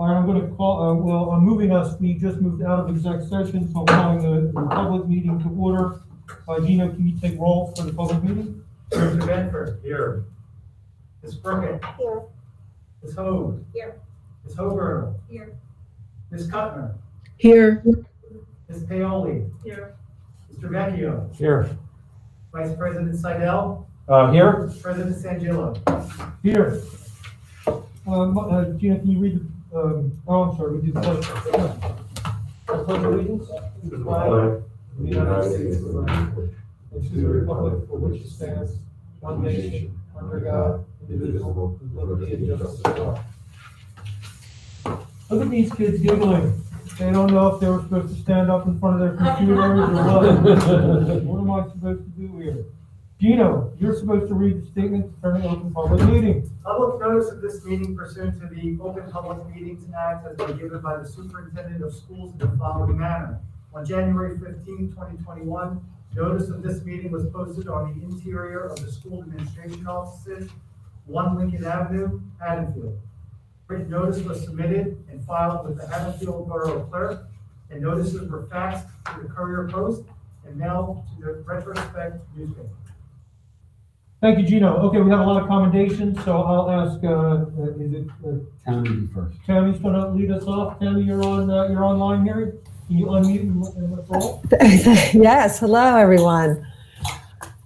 All right, I'm going to call, I'm moving us, we just moved out of exec session, so I'm calling the public meeting to order. Gino, can you take roll for the public meeting? Mr. Benford. Here. Ms. Brookett. Here. Ms. Hogue. Here. Ms. Hoberg. Here. Ms. Kuttner. Here. Ms. Paoli. Here. Mr. Vecchio. Here. Vice President Seidel. Here. President Sangillo. Here. Gina, can you read the, I'm sorry, we did the pledge. The pledge of allegiance to the flag of the United States of America and to the republic for which it stands, one nation, under God, indivisible, with liberty and justice for all. Look at these kids giggling. They don't know if they were supposed to stand up in front of their computers or what. What am I supposed to do here? Gino, you're supposed to read the statement concerning open public meeting. Public notice of this meeting pursuant to the Open Public Meetings Act has been given by the Superintendent of Schools in the following manner. On January 15, 2021, notice of this meeting was posted on the interior of the school administration offices, 1 Lincoln Avenue, Haddonfield. Written notice was submitted and filed with the Haddonfield Borough Clerk, and notices were faxed to the Courier Post and mailed to the Retrospect newspaper. Thank you, Gino. Okay, we have a lot of commendations, so I'll ask, is it, Tammy first. Tammy's gonna lead us off. Tammy, you're online here. Can you unmute and let's roll? Yes, hello, everyone.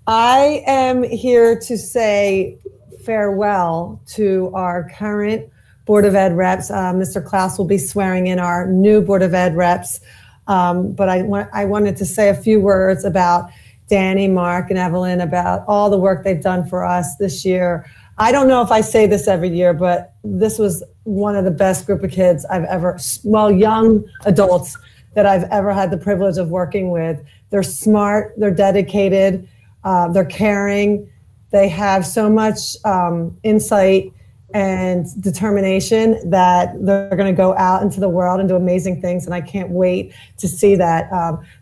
I am here to say farewell to our current Board of Ed reps. Mr. Klaus will be swearing in our new Board of Ed reps, but I wanted to say a few words about Danny, Mark, and Evelyn about all the work they've done for us this year. I don't know if I say this every year, but this was one of the best group of kids I've ever, well, young adults that I've ever had the privilege of working with. They're smart, they're dedicated, they're caring, they have so much insight and determination that they're going to go out into the world and do amazing things, and I can't wait to see that.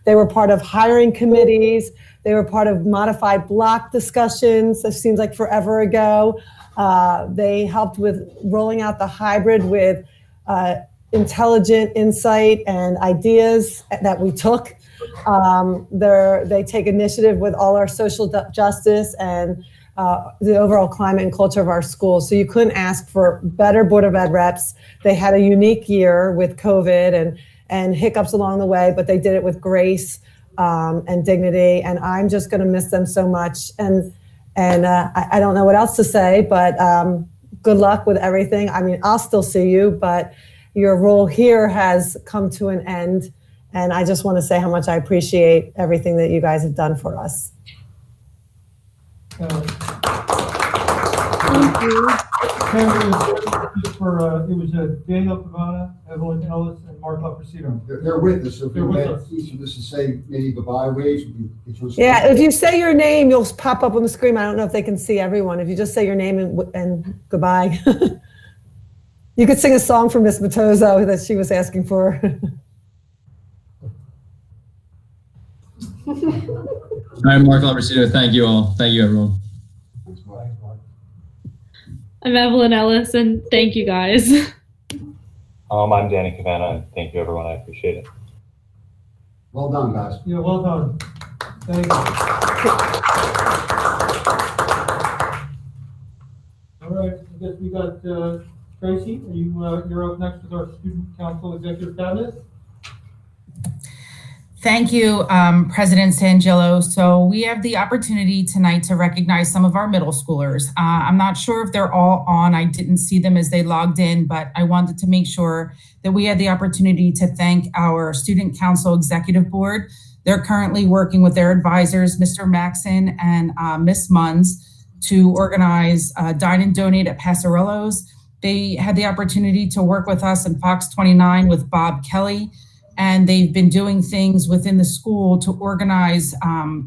They were part of hiring committees. They were part of modified block discussions. It seems like forever ago. They helped with rolling out the hybrid with intelligent insight and ideas that we took. They take initiative with all our social justice and the overall climate and culture of our schools. So you couldn't ask for better Board of Ed reps. They had a unique year with COVID and hiccups along the way, but they did it with grace and dignity. And I'm just going to miss them so much. And I don't know what else to say, but good luck with everything. I mean, I'll still see you, but your role here has come to an end. And I just want to say how much I appreciate everything that you guys have done for us. Thank you. It was Daniel Pavana, Evelyn Ellis, and Mark Lapresido. They're with us, so if They're you with let us. each of us to say maybe goodbye ways. Yeah, if you say your name, you'll pop up on the screen. I don't know if they can see everyone. If you just say your name and goodbye. You could sing a song for Miss Matozo that she was asking for. All right, Mark Lapresido, thank you all. Thank you, everyone. I'm Evelyn Ellis, and thank you guys. I'm Danny Cavana, and thank you, everyone. I appreciate it. Well done, guys. Yeah, well done. Thank you. All right, I guess we got Tracy. You're up next with our Student Council Executive Cabinet. Thank you, President Sangillo. So we have the opportunity tonight to recognize some of our middle schoolers. I'm not sure if they're all on. I didn't see them as they logged in, but I wanted to make sure that we had the opportunity to thank our Student Council Executive Board. They're currently working with their advisors, Mr. Maxon and Ms. Munns, to organize Dine and Donate at Passarillo's. They had the opportunity to work with us in Fox 29 with Bob Kelly, and they've been doing things within the school to organize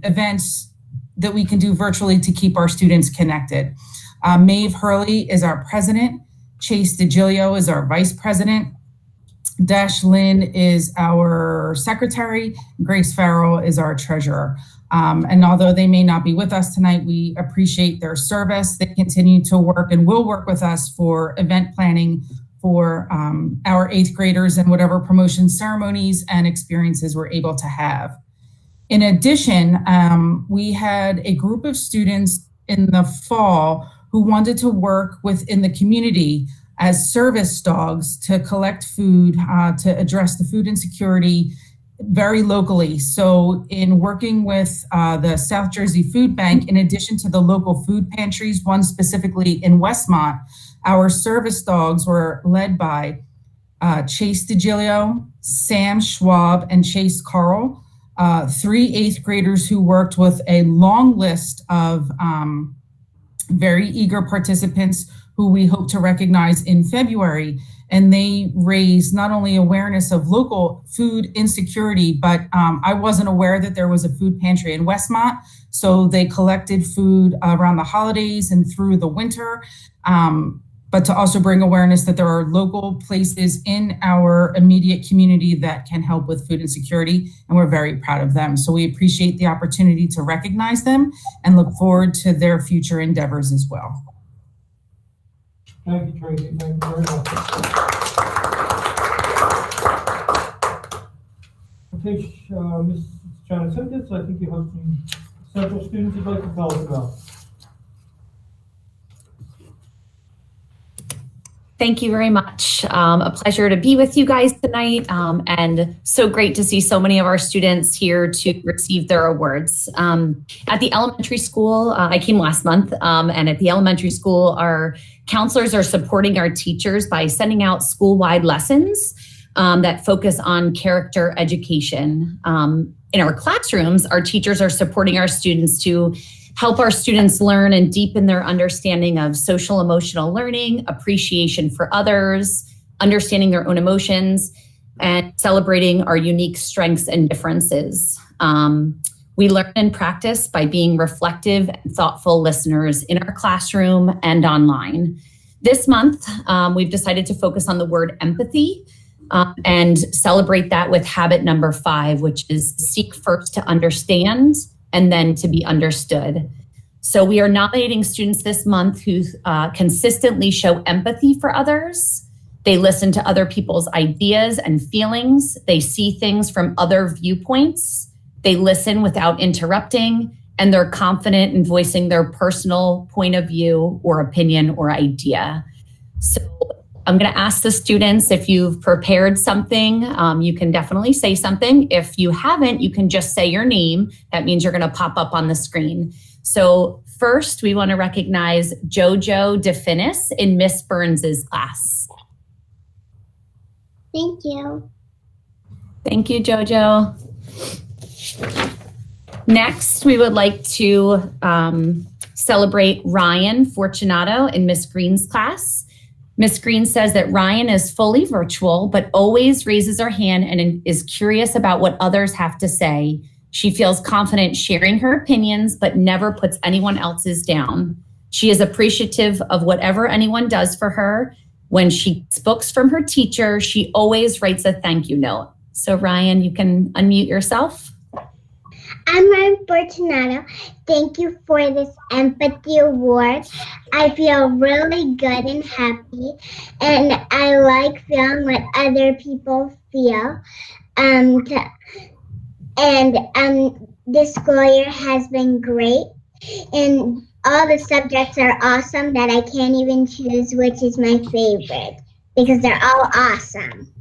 events that we can do virtually to keep our students connected. Maeve Hurley is our president. Chase DeGilio is our vice president. Dash Lynn is our secretary. Grace Farrell is our treasurer. And although they may not be with us tonight, we appreciate their service. They continue to work and will work with us for event planning for our 8th graders and whatever promotion ceremonies and experiences we're able to have. In addition, we had a group of students in the fall who wanted to work within the community as service dogs to collect food, to address the food insecurity very locally. So in working with the South Jersey Food Bank, in addition to the local food pantries, one specifically in Westmont, our service dogs were led by Chase DeGilio, Sam Schwab, and Chase Carl, 3 8th graders who worked with a long list of very eager participants who we hope to recognize in February. And they raised not only awareness of local food insecurity, but I wasn't aware that there was a food pantry in Westmont. So they collected food around the holidays and through the winter, but to also bring awareness that there are local places in our immediate community that can help with food insecurity. And we're very proud of them. So we appreciate the opportunity to recognize them and look forward to their future endeavors as well. Thank you, Tracy. Thank you very much. Okay, Ms. Janicentis, I think you have some central students you'd like to tell us about. Thank you very much. A pleasure to be with you guys tonight, and so great to see so many of our students here to receive their awards. At the elementary school, I came last month, and at the elementary school, our counselors are supporting our teachers by sending out school-wide lessons that focus on character education. In our classrooms, our teachers are supporting our students to help our students learn and deepen their understanding of social emotional learning, appreciation for others, understanding their own emotions, and celebrating our unique strengths and differences. We learn and practice by being reflective and thoughtful listeners in our classroom and online. This month, we've decided to focus on the word empathy and celebrate that with habit number 5, which is seek first to understand and then to be understood. So we are nominating students this month who consistently show empathy for others. They listen to other people's ideas and feelings. They see things from other viewpoints. They listen without interrupting, and they're confident in voicing their personal point of view or opinion or idea. So I'm going to ask the students if you've prepared something. You can definitely say something. If you haven't, you can just say your name. That means you're going to pop up on the screen. So first, we want to recognize Jojo DeFinis in Miss Burns's class. Thank you. Thank you, Jojo. Next, we would like to celebrate Ryan Fortunato in Miss Green's class. Miss Green says that Ryan is fully virtual, but always raises her hand and is curious about what others have to say. She feels confident sharing her opinions, but never puts anyone else's down. She is appreciative of whatever anyone does for her. When she gets books from her teacher, she always writes a thank you note. So Ryan, you can unmute yourself. I'm Ryan Fortunato. Thank you for this empathy award. I feel really good and happy, and I like feeling what other people feel. This school year has been great, and all the subjects are awesome that I can't even choose which is my favorite because they're all awesome.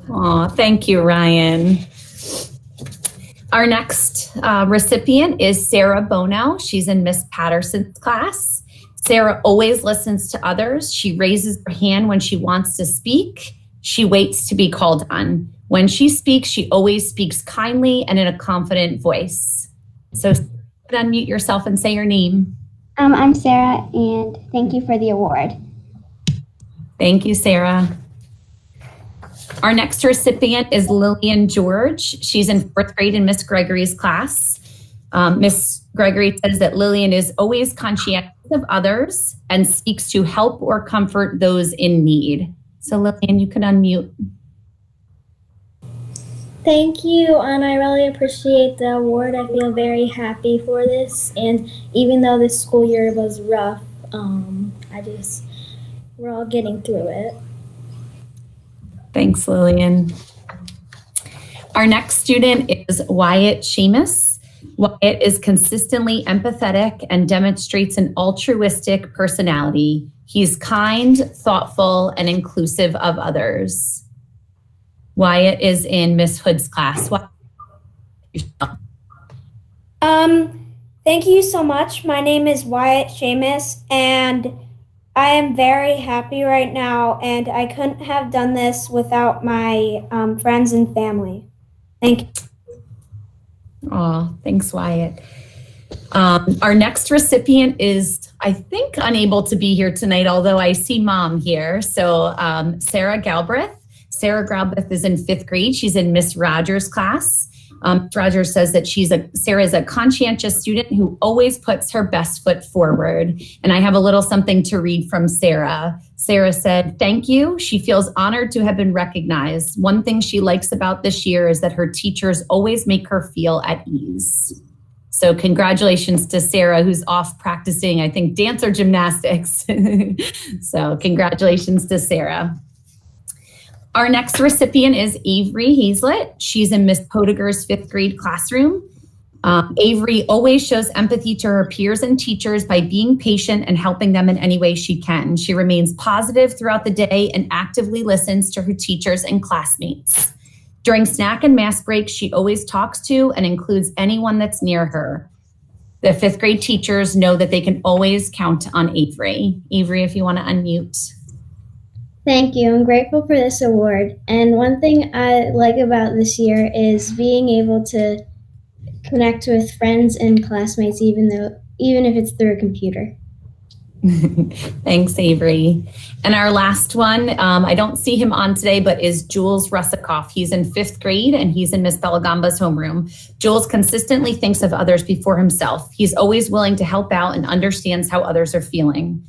Oh, thank you, Ryan. Our next recipient is Sarah Bonnell. She's in Miss Patterson's class. Sarah always listens to others. She raises her hand when she wants to speak. She waits to be called on. When she speaks, she always speaks kindly and in a confident voice. So unmute yourself and say your name. I'm Sarah, and thank you for the award. Thank you, Sarah. Our next recipient is Lillian George. She's in 4th grade in Miss Gregory's class. Miss Gregory says that Lillian is always conscientious of others and seeks to help or comfort those in need. So Lillian, you can unmute. Thank you, and I really appreciate the award. I feel very happy for this, and even though this school year was rough, we're all getting through it. Thanks, Lillian. Our next student is Wyatt Sheamus. Wyatt is consistently empathetic and demonstrates an altruistic personality. He's kind, thoughtful, and inclusive of others. Wyatt is in Miss Hood's class. Thank you so much. My name is Wyatt Sheamus, and I am very happy right now, and I couldn't have done this without my friends and family. Thank you. Oh, thanks, Wyatt. Our next recipient is, I think, unable to be here tonight, although I see Mom here. So Sarah Galbraith. Sarah Galbraith is in 5th grade. She's in Miss Rogers' class. Rogers says that Sarah is a conscientious student who always puts her best foot forward. And I have a little something to read from Sarah. Sarah said, "Thank you. She feels honored to have been recognized. One thing she likes about this year is that her teachers always make her feel at ease." So congratulations to Sarah, who's off practicing, I think, dance or gymnastics. So congratulations to Sarah. Our next recipient is Avery Heislet. She's in Miss Potiger's 5th grade classroom. Avery always shows empathy to her peers and teachers by being patient and helping them in any way she can. She remains positive throughout the day and actively listens to her teachers and classmates. During snack and mass breaks, she always talks to and includes anyone that's near her. The 5th grade teachers know that they can always count on Avery. Avery, if you want to unmute. Thank you. I'm grateful for this award. And one thing I like about this year is being able to connect with friends and classmates, even if it's through a computer. Thanks, Avery. And our last one, I don't see him on today, but is Jules Russekoff. He's in 5th grade and he's in Miss Bellagamba's homeroom. Jules consistently thinks of others before himself. He's always willing to help out and understands how others are feeling.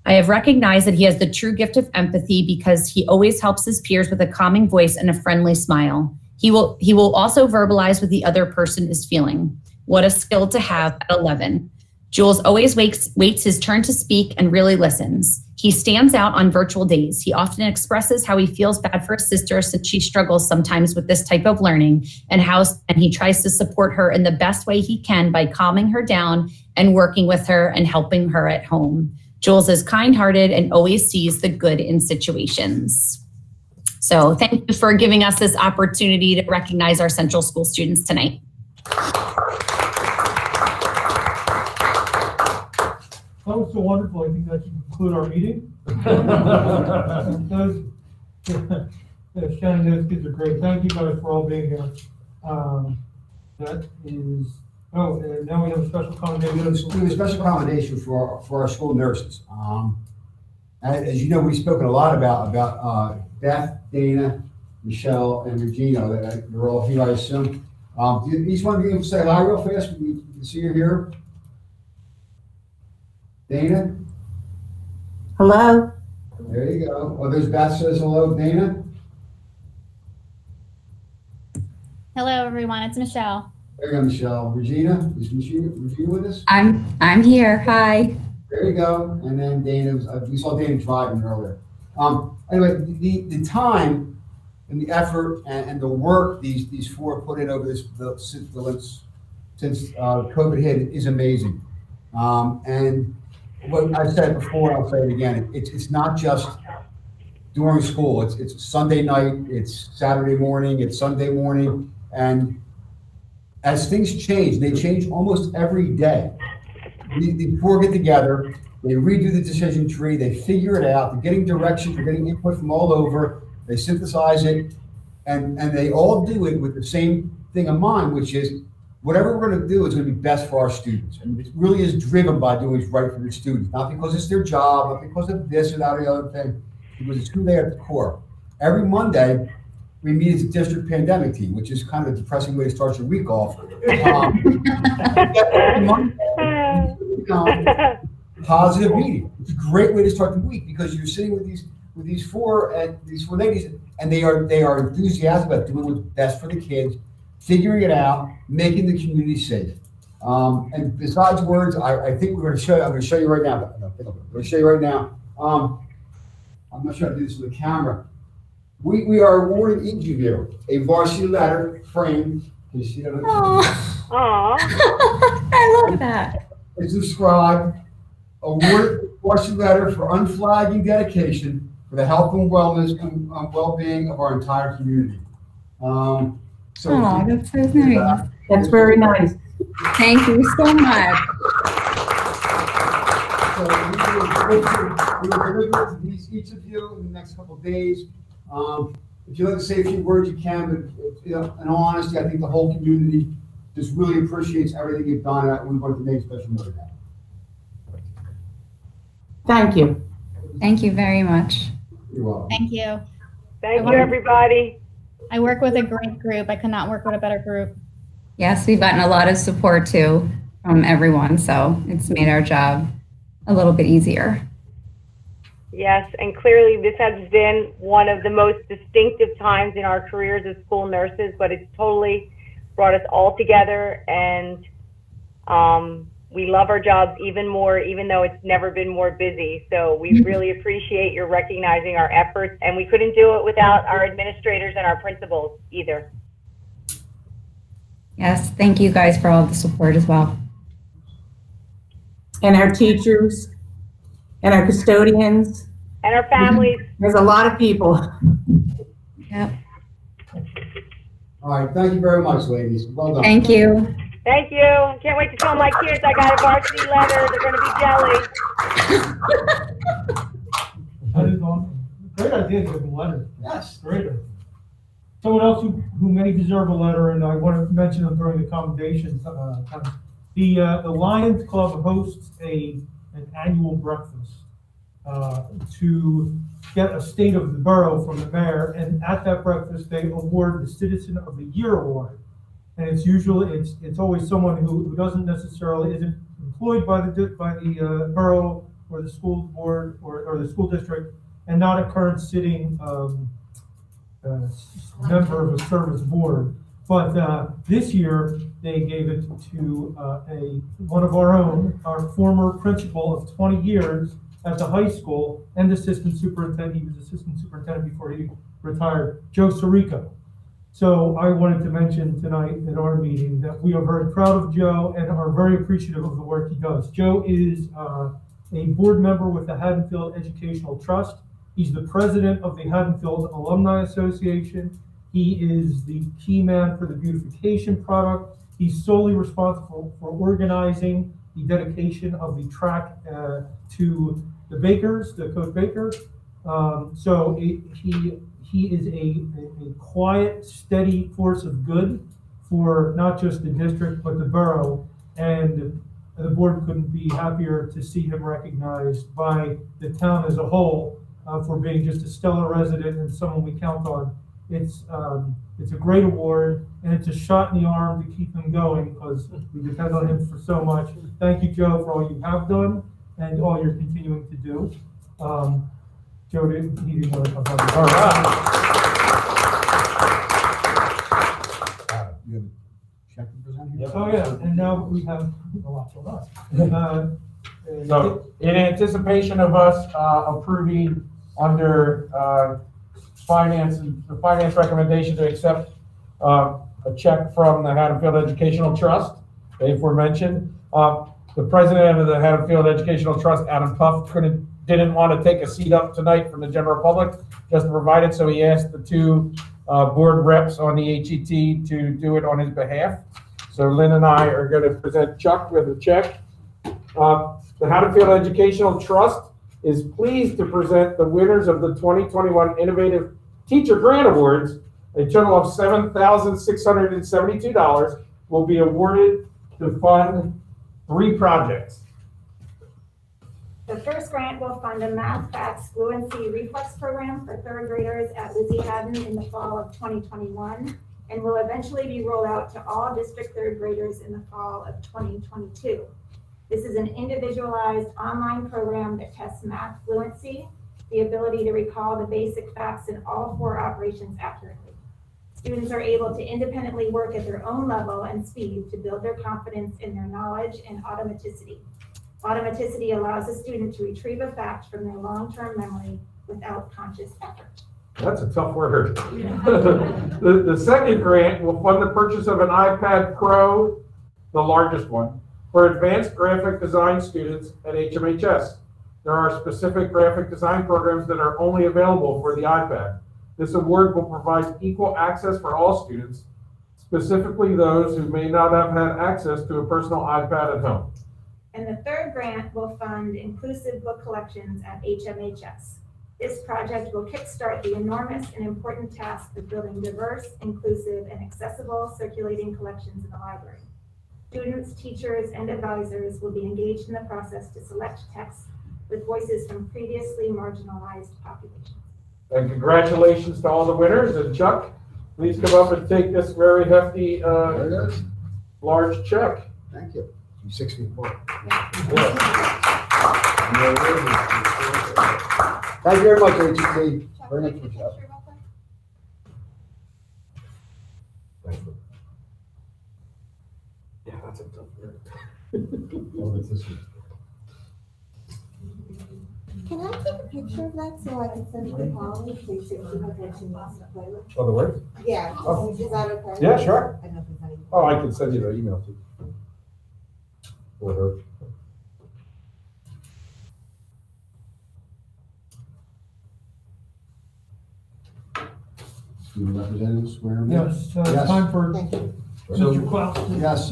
I have recognized that he has the true gift of empathy because he always helps his peers with a calming voice and a friendly smile. He will also verbalize what the other person is feeling. What a skill to have at 11. Jules always waits his turn to speak and really listens. He stands out on virtual days. He often expresses how he feels bad for his sister since she struggles sometimes with this type of learning and he tries to support her in the best way he can by calming her down and working with her and helping her at home. Jules is kind-hearted and always sees the good in situations. So thank you for giving us this opportunity to recognize our Central School students tonight. That was so wonderful. I think that should conclude our meeting. Shannon, those kids are great. Thank you guys for all being here. And now we have a special commendation. We have a special commendation for our school nurses. As you know, we've spoken a lot about Beth, Dana, Michelle, and Regina. They're all here, I assume. Each one of you say hi real fast. We can see you here. Dana? Hello. There you go. Oh, there's Beth says hello. Dana? Hello, everyone. It's Michelle. There you go, Michelle. Regina? Is Regina with us? I'm here. Hi. There you go. And then Dana, we saw Dana driving earlier. Anyway, the time and the effort and the work these four put in over since COVID hit is amazing. And what I said before, I'll say it again. It's not just during school. It's Sunday night. It's Saturday morning. It's Sunday morning. And as things change, they change almost every day. The four get together. They redo the decision tree. They figure it out. They're getting direction. They're getting input from all over. They synthesize it, and they all do it with the same thing in mind, which is whatever we're going to do is going to be best for our students. And it really is driven by doing what's right for the students, not because it's their job, not because of this or that or the other thing, because it's who they are at the core. Every Monday, we meet as a district pandemic team, which is kind of a depressing way to start your week off. Positive meeting. It's a great way to start the week because you're sitting with these four ladies, and they are enthusiastic about doing what's best for the kids, figuring it out, making the community safe. And besides words, I think I'm going to show you right now. I'm going to show you right now. I'm not sure how to do this with the camera. we are awarding each of you a varsity letter framed. You see that? I love that. It's described, awarded varsity letter for unflagging dedication for the health and wellness and well-being of our entire community. Oh, that's so nice. That's very nice. Thank you so much. So we will deliver it to each of you in the next couple of days. If you'd like to say a few words, you can, but in all honesty, I think the whole community just really appreciates everything you've done, and we wanted to make a special note of that. Thank you. Thank you very much. You're welcome. Thank you. Thank you, everybody. I work with a great group. I could not work with a better group. Yes, we've gotten a lot of support too from everyone, so it's made our job a little bit easier. Yes, and clearly this has been one of the most distinctive times in our careers as school nurses, but it's totally brought us all together, and we love our jobs even more, even though it's never been more busy. So we really appreciate your recognizing our efforts, and we couldn't do it without our administrators and our principals either. Yes, thank you guys for all the support as well. And our teachers and our custodians. And our families. There's a lot of people. Yep. All right, thank you very much, ladies. Well done. Thank you. Thank you. I can't wait to tell my kids I got a varsity letter. They're going to be jelly. That is awesome. Great idea to give them a letter. Yes. Great. Someone else who may deserve a letter, and I want to mention them during the commendations. The Lions Club hosts an annual breakfast to get a state of the borough from the mayor, and at that breakfast they award the Citizen of the Year award. And it's usually it's always someone who isn't employed by the borough or the school board or the school district, and not a current sitting member of a service board. But this year they gave it to one of our own, our former principal of 20 years at the high school and assistant superintendent. He was assistant superintendent before he retired, Joe Sirico. So I wanted to mention tonight in our meeting that we are very proud of Joe and are very appreciative of the work he does. Joe is a board member with the Haddonfield Educational Trust. He's the president of the Haddonfield Alumni Association. He is the key man for the beautification product. He's solely responsible for organizing the dedication of the track to the Bakers, the Coach Baker. So he is a quiet, steady force of good for not just the district, but the borough. And the board couldn't be happier to see him recognized by the town as a whole for being just a stellar resident and someone we count on. It's a great award, and it's a shot in the arm to keep him going because we depend on him for so much. Thank you, Joe, for all you have done and all you're continuing to do. Joe didn't want to come back. All right. You have a check to present here? Oh, yeah, and now we have a lot for us. So in anticipation of us approving under the finance recommendation to accept a check from the Haddonfield Educational Trust, they were mentioned. The president of the Haddonfield Educational Trust, Adam Puff, didn't want to take a seat up tonight from the general public just to provide it, so he asked the two board reps on the HET to do it on his behalf. So Lynn and I are going to present Chuck with a check. The Haddonfield Educational Trust is pleased to present the winners of the 2021 Innovative Teacher Grant Awards. A total of $7,672 will be awarded to fund 3 projects. The first grant will fund a math facts fluency reflex program for 3rd graders at Lizzie Haddon in the fall of 2021 and will eventually be rolled out to all district 3rd graders in the fall of 2022. This is an individualized online program that tests math fluency, the ability to recall the basic facts in all 4 operations accurately. Students are able to independently work at their own level and speed to build their confidence in their knowledge and automaticity. Automaticity allows a student to retrieve a fact from their long-term memory without conscious effort. That's a tough word. The second grant will fund the purchase of an iPad Pro, the largest one, for advanced graphic design students at HMHS. There are specific graphic design programs that are only available for the iPad. This award will provide equal access for all students, specifically those who may not have had access to a personal iPad at home. And the third grant will fund inclusive book collections at HMHS. This project will kickstart the enormous and important task of building diverse, inclusive, and accessible circulating collections in the library. Students, teachers, and advisors will be engaged in the process to select texts with voices from previously marginalized populations. And congratulations to all the winners. And Chuck, please come up and take this very hefty, large check. Thank you. I'm 6 feet apart. Thank you very much, HT. Very much for job. Yeah, that's a tough word. Can I take a picture of that so I can send it to Polly? Please, if she has what she wants to play with. Oh, the word? Yeah, Oh. is that okay? Yeah, sure. I don't know if there's any. Oh, I can send you the email too. For her. Student representatives swear in. Yes, Yes. time for So, Mr. Klaus. yes,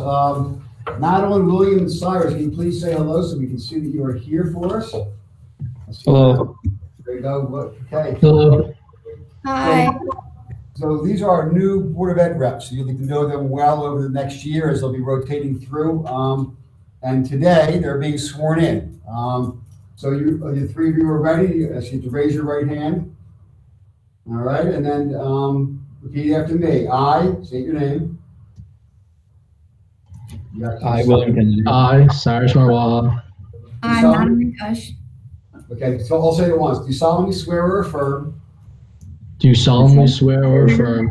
Madeline, William, and Cyrus, can you please say hello so we can see that you are here for us? Hello. There you go. Okay. Hello. Hi. So these are our new Board of Ed reps. So you'll get to know them well over the next year as they'll be rotating through. And today they're being sworn in. So the three of you are ready. I ask you to raise your right hand. All right, and then repeat after me. I, state your name. I, William Kennedy. I, Cyrus Marwala. I'm Madeline Kush. Okay, so I'll say it once. Do you solemnly swear or affirm? Do solemnly swear or affirm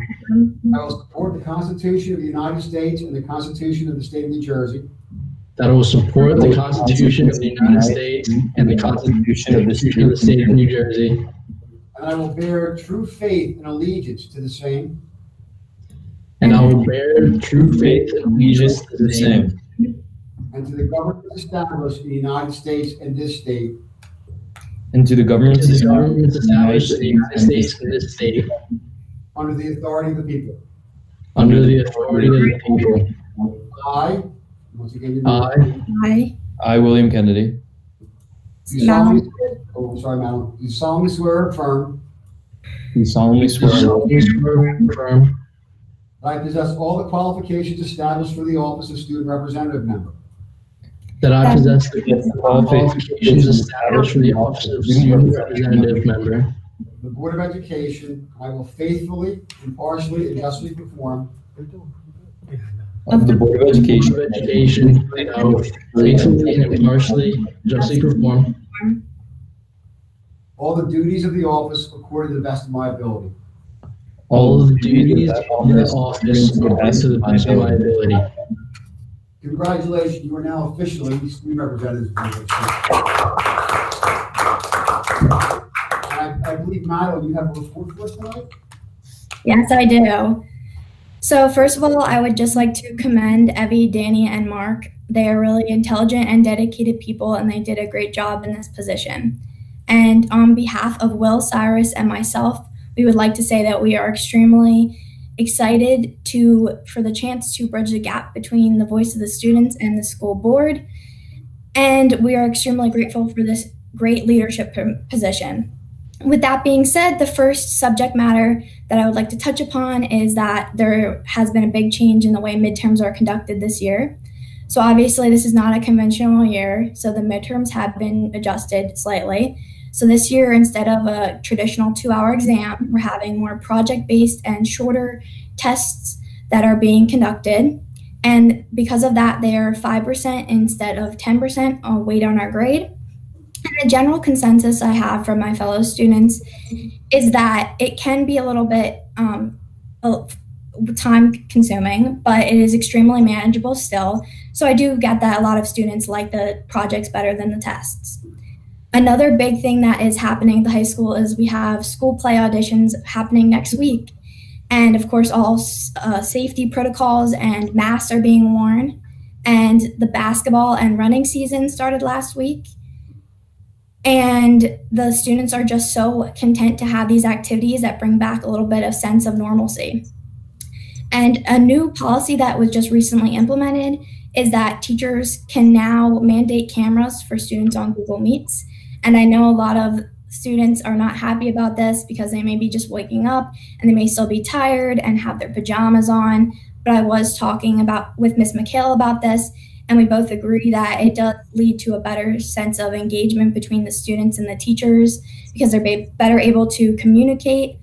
I will support the Constitution of the United States and the Constitution of the State of New Jersey. that I will support the Constitution of the United States and the Constitution of the State of New Jersey, And I will bear true faith and allegiance to the same. and I will bear true faith and allegiance to the same, And to the government established in the United States and this state. and to the governments established in the United States and this state, Under the authority of the people. under the authority of the people. I, once again, your name. Hi. I, William Kennedy. Do you solemnly, oh, sorry, Madeline. Do you solemnly swear or affirm Do solemnly swear or affirm that I possess all the qualifications established for the office of student representative member? that I possess the qualifications established for the office of student representative member The Board of Education, I will faithfully, impartially, and justly perform of the Board of Education, and I will faithfully and impartially justly perform all the duties of the office according to the best of my ability. all of the duties of the office to the best of my ability. Congratulations, you are now officially student representatives. of the Board of Education. And I believe, Madeline, you have a report for us tonight? Yes, I do. So first of all, I would just like to commend Evie, Danny, and Mark. They are really intelligent and dedicated people, and they did a great job in this position. And on behalf of Will, Cyrus, and myself, we would like to say that we are extremely excited for the chance to bridge the gap between the voice of the students and the school board. And we are extremely grateful for this great leadership position. With that being said, the first subject matter that I would like to touch upon is that there has been a big change in the way midterms are conducted this year. So obviously this is not a conventional year, so the midterms have been adjusted slightly. So this year, instead of a traditional 2-hour exam, we're having more project-based and shorter tests that are being conducted. And because of that, they are 5% instead of 10% weight on our grade. And the general consensus I have from my fellow students is that it can be a little bit time consuming, but it is extremely manageable still. So I do get that a lot of students like the projects better than the tests. Another big thing that is happening at the high school is we have school play auditions happening next week. And of course, all safety protocols and masks are being worn. And the basketball and running season started last week. And the students are just so content to have these activities that bring back a little bit of sense of normalcy. And a new policy that was just recently implemented is that teachers can now mandate cameras for students on Google Meets. And I know a lot of students are not happy about this because they may be just waking up and they may still be tired and have their pajamas on. But I was talking with Ms. McHale about this, and we both agree that it does lead to a better sense of engagement between the students and the teachers because they're better able to communicate.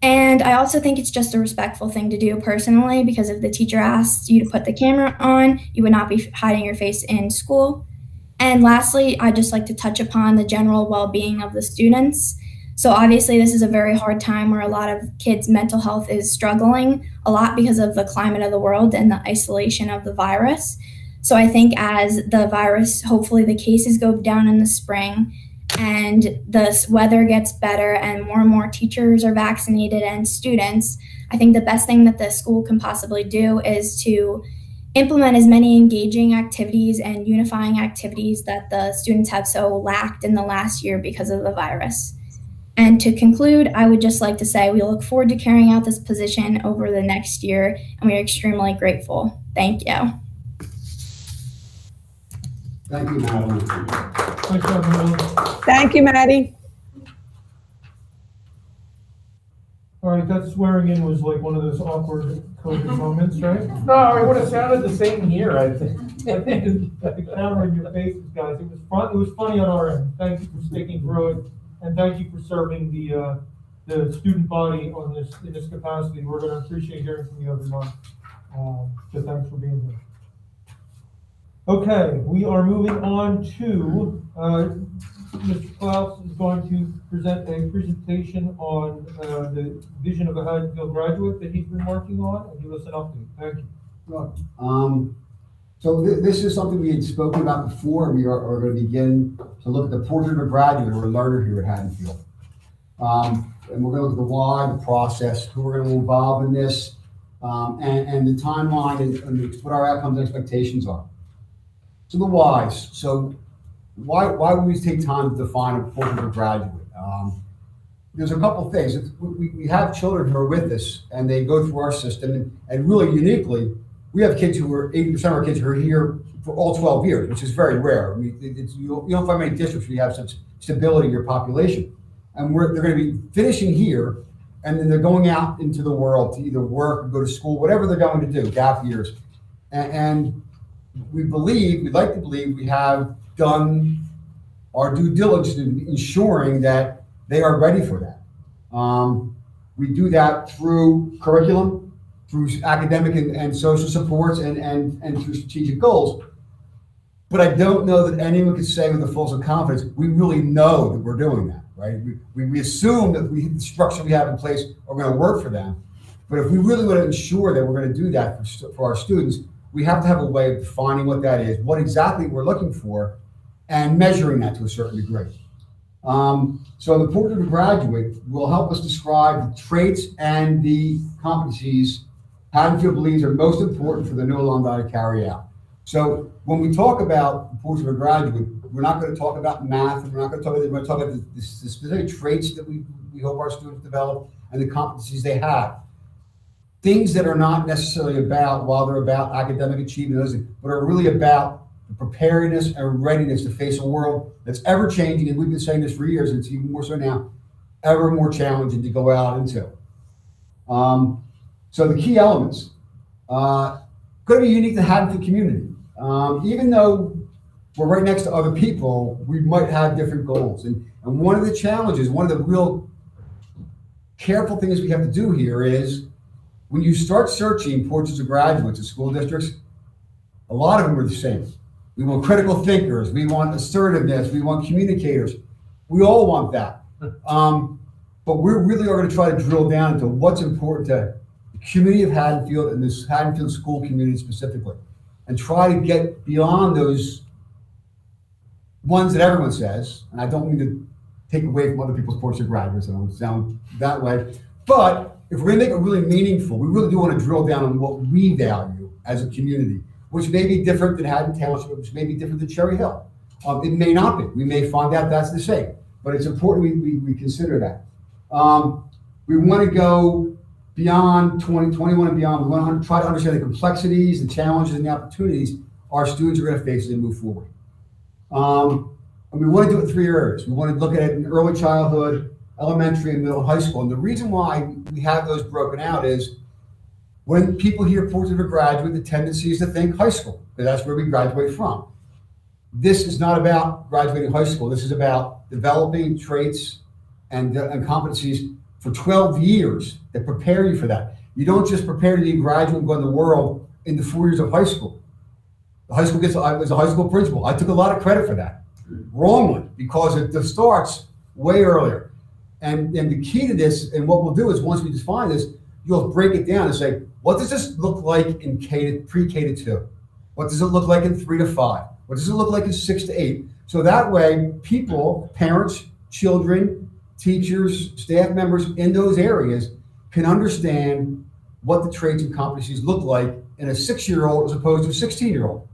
And I also think it's just a respectful thing to do personally, because if the teacher asks you to put the camera on, you would not be hiding your face in school. And lastly, I'd just like to touch upon the general well-being of the students. So obviously this is a very hard time where a lot of kids' mental health is struggling a lot because of the climate of the world and the isolation of the virus. So I think as the virus, hopefully the cases go down in the spring and the weather gets better and more teachers are vaccinated and students, I think the best thing that the school can possibly do is to implement as many engaging activities and unifying activities that the students have so lacked in the last year because of the virus. And to conclude, I would just like to say we look forward to carrying out this position over the next year, and we are extremely grateful. Thank you. Thank you, Madeline. Thanks, Madeline. Thank you, Maddie. All right, that swearing in was like one of those awkward COVID moments, right? No, it would have sounded the same here, I think. The camera in your faces, guys. It was fun. It was funny on our end. Thank you for sticking through it, and thank you for serving the student body on this in this capacity. We're going to appreciate hearing from you every month. So thanks for being here. Okay, we are moving on to Mr. Klaus is going to present a presentation on the vision of a Haddonfield graduate that he's been working on, and give us an update. Thank you. Right. So this is something we had spoken about before. We are going to begin to look at the portrait of a graduate or a learner here at Haddonfield. And we're going to look at the why, the process, who we're going to involve in this, and the timeline and what our outcomes and expectations are. So the whys. So why would we take time to define a portrait of a graduate? There's a couple things. We have children who are with us and they go through our system, and really uniquely, we have kids who are 80% of our kids who are here for all 12 years, which is very rare. I mean, you don't find many districts where you have such stability in your population. And they're going to be finishing here, and then they're going out into the world to either work or go to school, whatever they're going to do, gap years. And we'd like to believe we have done our due diligence in ensuring that they are ready for that. We do that through curriculum, through academic and social supports, and through strategic goals. But I don't know that anyone could say with a full confidence, we really know that we're doing that, right? We assume that the structure we have in place are going to work for them. But if we really want to ensure that we're going to do that for our students, we have to have a way of defining what that is, what exactly we're looking for, and measuring that to a certain degree. So the portrait of a graduate will help us describe the traits and the competencies Haddonfield believes are most important for the new alumni to carry out. So when we talk about the portrait of a graduate, we're not going to talk about math, and we're going to talk about the specific traits that we hope our students develop and the competencies they have. Things that are not necessarily about, while they're about academic achievement, but are really about the preparedness and readiness to face a world that's ever changing, and we've been saying this for years, and it's even more so now, ever more challenging to go out into. So the key elements, going to be unique to the Haddonfield community. Even though we're right next to other people, we might have different goals. And one of the challenges, one of the real careful things we have to do here is when you start searching portraits of graduates in school districts, a lot of them are the same. We want critical thinkers, we want assertiveness, we want communicators. We all want that. But we really are going to try to drill down into what's important to the community of Haddonfield and this Haddonfield school community specifically, and try to get beyond those ones that everyone says, and I don't mean to take away from other people's portrait of graduates, I don't sound that way, but if we're gonna make it really meaningful, we really do want to drill down on what we value as a community, which may be different than Haddon Township, which may be different than Cherry Hill. It may not be. We may find out that's the same, but it's important we consider that. We want to go beyond 2021 and beyond. We want to try to understand the complexities, the challenges, and the opportunities our students are going to face as they move forward. And we want to do it in 3 areas. We want to look at it in early childhood, elementary, and middle, high school. And the reason why we have those broken out is when people hear portrait of a graduate, the tendency is to think high school, because that's where we graduate from. This is not about graduating high school. This is about developing traits and competencies for 12 years that prepare you for that. You don't just prepare to be a graduate and go in the world in the 4 years of high school. I was a high school principal. I took a lot of credit for that, wrongly, because it starts way earlier. And the key to this, and what we'll do is once we define this, you'll break it down and say, what does this look like in pre-K to 2? What does it look like in 3 to 5? What does it look like in 6 to 8? So that way, people, parents, children, teachers, staff members in those areas can understand what the traits and competencies look like in a 6-year-old as opposed to a 16-year-old.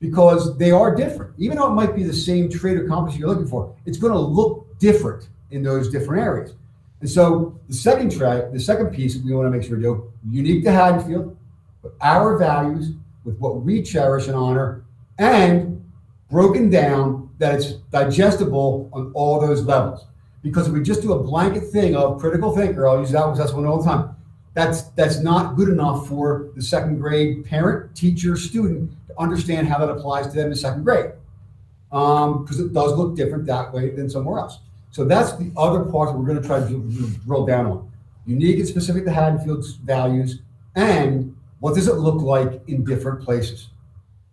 Because they are different. Even though it might be the same trait or competency you're looking for, it's going to look different in those different areas. And so the second piece that we want to make sure we do, unique to Haddonfield, with our values, with what we cherish and honor, and broken down that it's digestible on all those levels. Because if we just do a blanket thing of critical thinker, I'll use that because that's one all the time, that's not good enough for the second grade parent, teacher, student to understand how that applies to them in second grade. Because it does look different that way than somewhere else. So that's the other part that we're going to try to drill down on. Unique and specific to Haddonfield's values, and what does it look like in different places?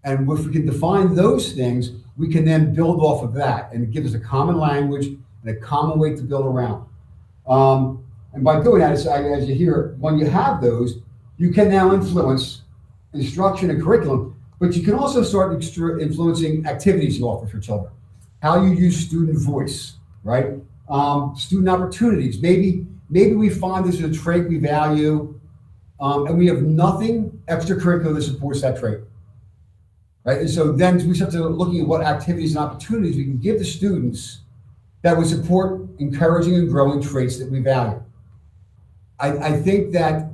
And if we can define those things, we can then build off of that, and it gives us a common language and a common way to build around. And by doing that, as you hear, when you have those, you can now influence instruction and curriculum, but you can also start influencing activities you offer for children. How you use student voice, right? Student opportunities. Maybe we find this is a trait we value, and we have nothing extracurricular that supports that trait, right? And so then we start to looking at what activities and opportunities we can give the students that would support encouraging and growing traits that we value. I think that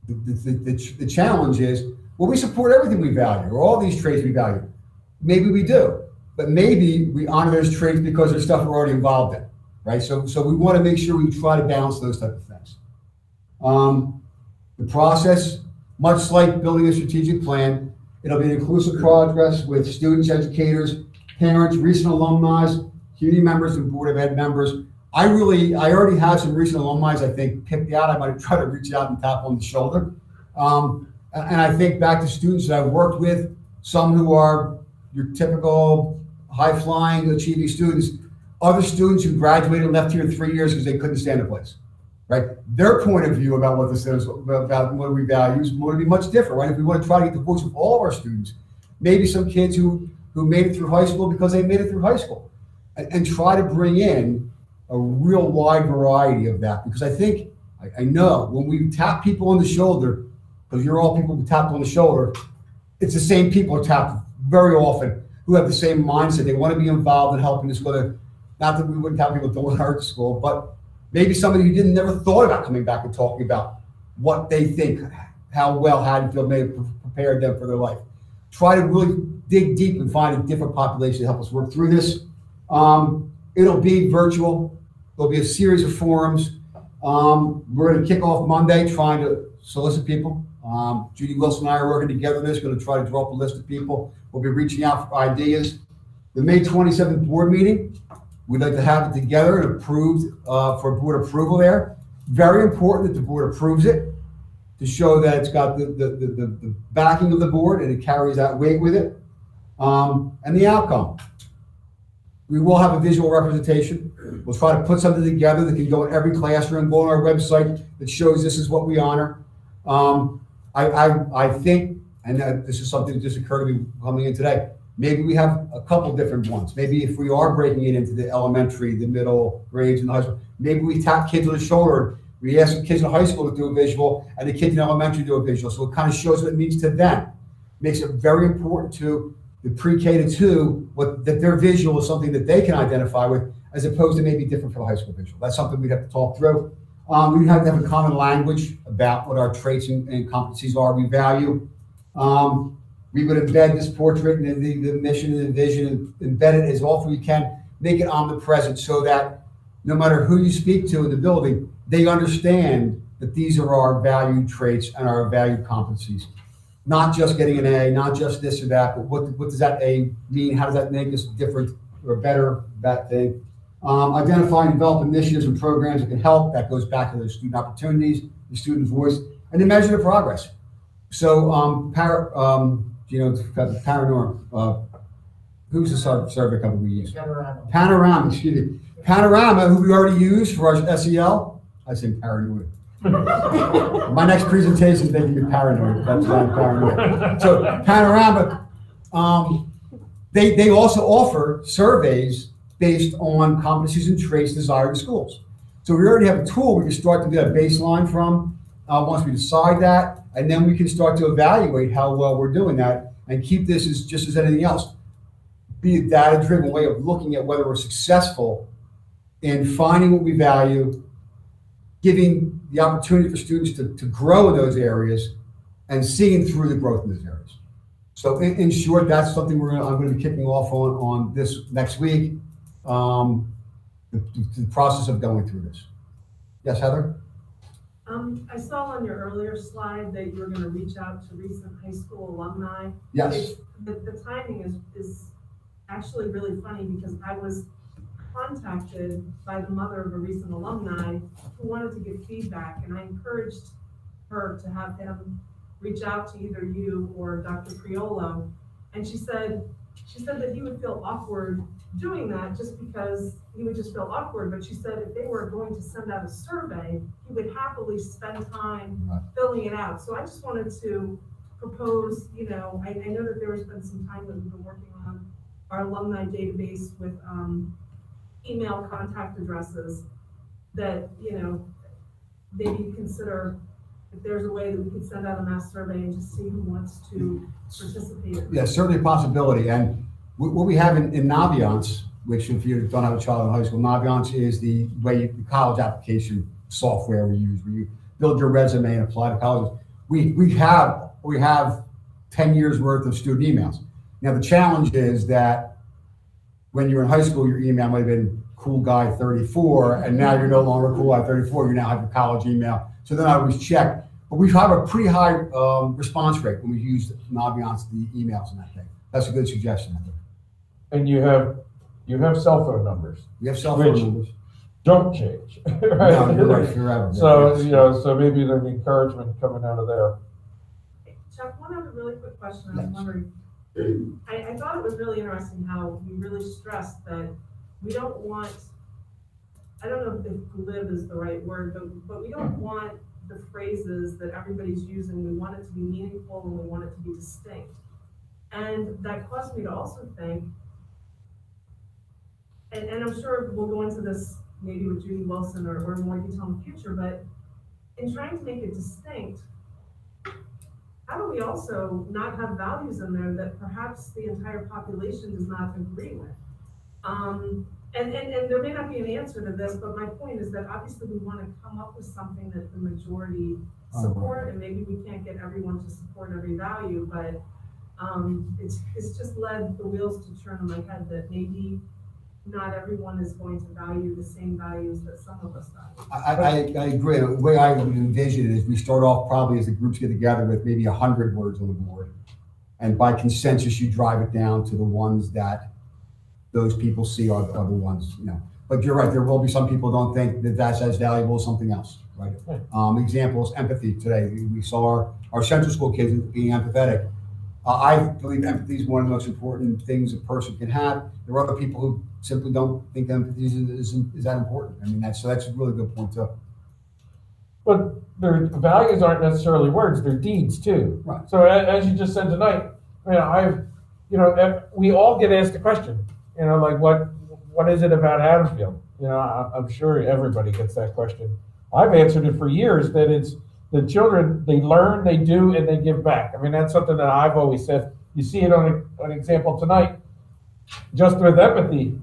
the challenge is, well, we support everything we value, or all these traits we value. Maybe we do, but maybe we honor those traits because there's stuff we're already involved in, right? So we want to make sure we try to balance those type of things. The process, much like building a strategic plan, it'll be an inclusive progress with students, educators, parents, recent alumni, community members, and Board of Ed members. I already have some recent alumni I think picked out. I might try to reach out and tap on the shoulder. And I think back to students that I've worked with, some who are your typical high-flying, achieving students, other students who graduated and left here in 3 years because they couldn't stand the place, right? Their point of view about what this is, about what we value is going to be much different, right? If we want to try to get the voice of all of our students, maybe some kids who made it through high school because they made it through high school, and try to bring in a real wide variety of that. Because I know when we tap people on the shoulder, because you're all people who tapped on the shoulder, it's the same people who tapped very often who have the same mindset. They want to be involved in helping the school. Not that we wouldn't tap people who don't want to hurt the school, but maybe somebody who never thought about coming back and talking about what they think, how well Haddonfield may have prepared them for their life. Try to really dig deep and find a different population to help us work through this. It'll be virtual. There'll be a series of forums. We're going to kick off Monday trying to solicit people. Judy Wilson and I are working together on this, going to try to draw up a list of people. We'll be reaching out for ideas. The May 27th board meeting, we'd like to have it together and approved for board approval there. Very important that the board approves it to show that it's got the backing of the board and it carries that weight with it. And the outcome. We will have a visual representation. We'll try to put something together that can go in every classroom, go on our website that shows this is what we honor. I think, and this is something that just occurred to me coming in today, maybe we have a couple different ones. Maybe if we are breaking it into the elementary, the middle grades, and the high school, maybe we tap kids on the shoulder. We ask the kids in high school to do a visual, and the kids in elementary do a visual. So it kind of shows what it means to them. Makes it very important to the pre-K to 2, that their visual is something that they can identify with, as opposed to maybe different for the high school visual. That's something we'd have to talk through. We have to have a common language about what our traits and competencies are we value. We would embed this portrait and the mission and the vision, and embed it as often we can, make it omnipresent so that no matter who you speak to in the building, they understand that these are our valued traits and our valued competencies. Not just getting an A, not just this or that, but what does that A mean? How does that make us different or better, that thing? Identify and develop initiatives and programs that can help. That goes back to the student opportunities, the student voice, and then measure the progress. So, Paranorm, who's the survey company we use? Panorama, excuse me. Panorama, who we already use for our SEL. I say paranoid. My next presentation is making me paranoid. That's why I'm paranoid. So Panorama, they also offer surveys based on competencies and traits desired in schools. So we already have a tool we can start to do that baseline from once we decide that, and then we can start to evaluate how well we're doing that and keep this as just as anything else. Be a data-driven way of looking at whether we're successful in finding what we value, giving the opportunity for students to grow in those areas, and seeing through the growth in those areas. So in short, that's something I'm going to be kicking off on this next week, the process of going through this. Yes, Heather? I saw on your earlier slide that you were going to reach out to recent high school alumni. Yes. The timing is actually really funny because I was contacted by the mother of a recent alumni who wanted to give feedback, and I encouraged her to have him reach out to either you or Dr. Priolo. And she said that he would feel awkward doing that just because he would just feel awkward. But she said if they were going to send out a survey, he would happily spend time filling it out. So I just wanted to propose, I know that there has been some time that we've been working on our alumni database with email contact addresses that, maybe consider if there's a way that we could send out a mass survey and just see who wants to participate. Yeah, certainly a possibility. And what we have in Naviance, which if you don't have a child in high school, Naviance is the college application software we use, where you build your resume and apply to colleges. We have 10 years worth of student emails. Now the challenge is that when you're in high school, your email might have been cool guy 34, and now you're no longer cool guy 34. You now have a college email. So then I always check. But we have a pretty high response rate when we use Naviance, the emails and that thing. That's a good suggestion, I think. And you have cell phone numbers. We have cell phone numbers. Don't change. Right? No, you're right, forever. So, so maybe there's encouragement coming out of there. Chuck, one other really quick question. I was wondering, I thought it was really interesting how you really stressed that we don't want, I don't know if glib is the right word, but we don't want the phrases that everybody's using. We want it to be meaningful and we want it to be distinct. And that caused me to also think, and I'm sure we'll go into this maybe with Judy Wilson or more detail in the future, but in trying to make it distinct, how do we also not have values in there that perhaps the entire population does not agree with? And there may not be an answer to this, but my point is that obviously we want to come up with something that the majority support, and maybe we can't get everyone to support every value, but it's just led the wheels to turn in my head that maybe not everyone is going to value the same values that some of us value. I agree. The way I would envision it is we start off probably as the groups get together with maybe 100 words on the board. And by consensus, you drive it down to the ones that those people see are the ones, But you're right, there will be some people who don't think that that's as valuable as something else, right? Examples, empathy today. We saw our central school kids being empathetic. I believe empathy is one of the most important things a person can have. There are other people who simply don't think empathy is that important. I mean, that's a really good point too. But their values aren't necessarily words; they're deeds too. Right. So as you just said tonight, we all get asked the question, like what is it about Haddonfield? I'm sure everybody gets that question. I've answered it for years that it's the children, they learn, they do, and they give back. I mean, that's something that I've always said. You see it on an example tonight, just with empathy.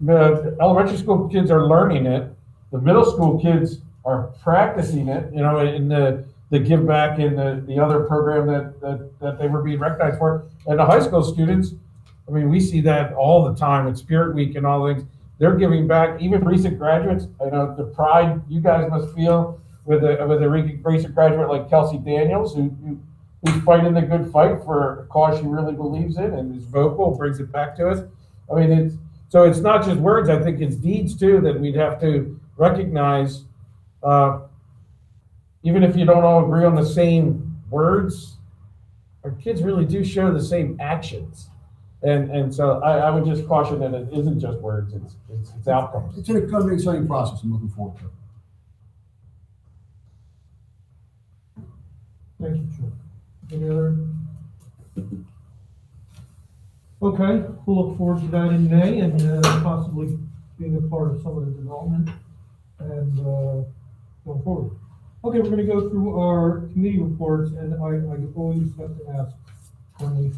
The elementary school kids are learning it. The middle school kids are practicing it, in the give back in the other program that they were being recognized for. And the high school students, I mean, we see that all the time at Spirit Week and all things. They're giving back. Even recent graduates, I know the pride you guys must feel with a recent graduate like Kelsey Daniels, who's fighting the good fight for a cause she really believes in and is vocal, brings it back to us. I mean, it's not just words. I think it's deeds too that we'd have to recognize. Even if you don't all agree on the same words, our kids really do show the same actions. And so I would just caution that it isn't just words, it's outcomes. It's going to be an exciting process. I'm looking forward to it. Thank you, Joe. Any other? Okay, we'll look forward to that in May and possibly being a part of some of the development and going forward. Okay, we're going to go through our committee reports, and I always have to ask when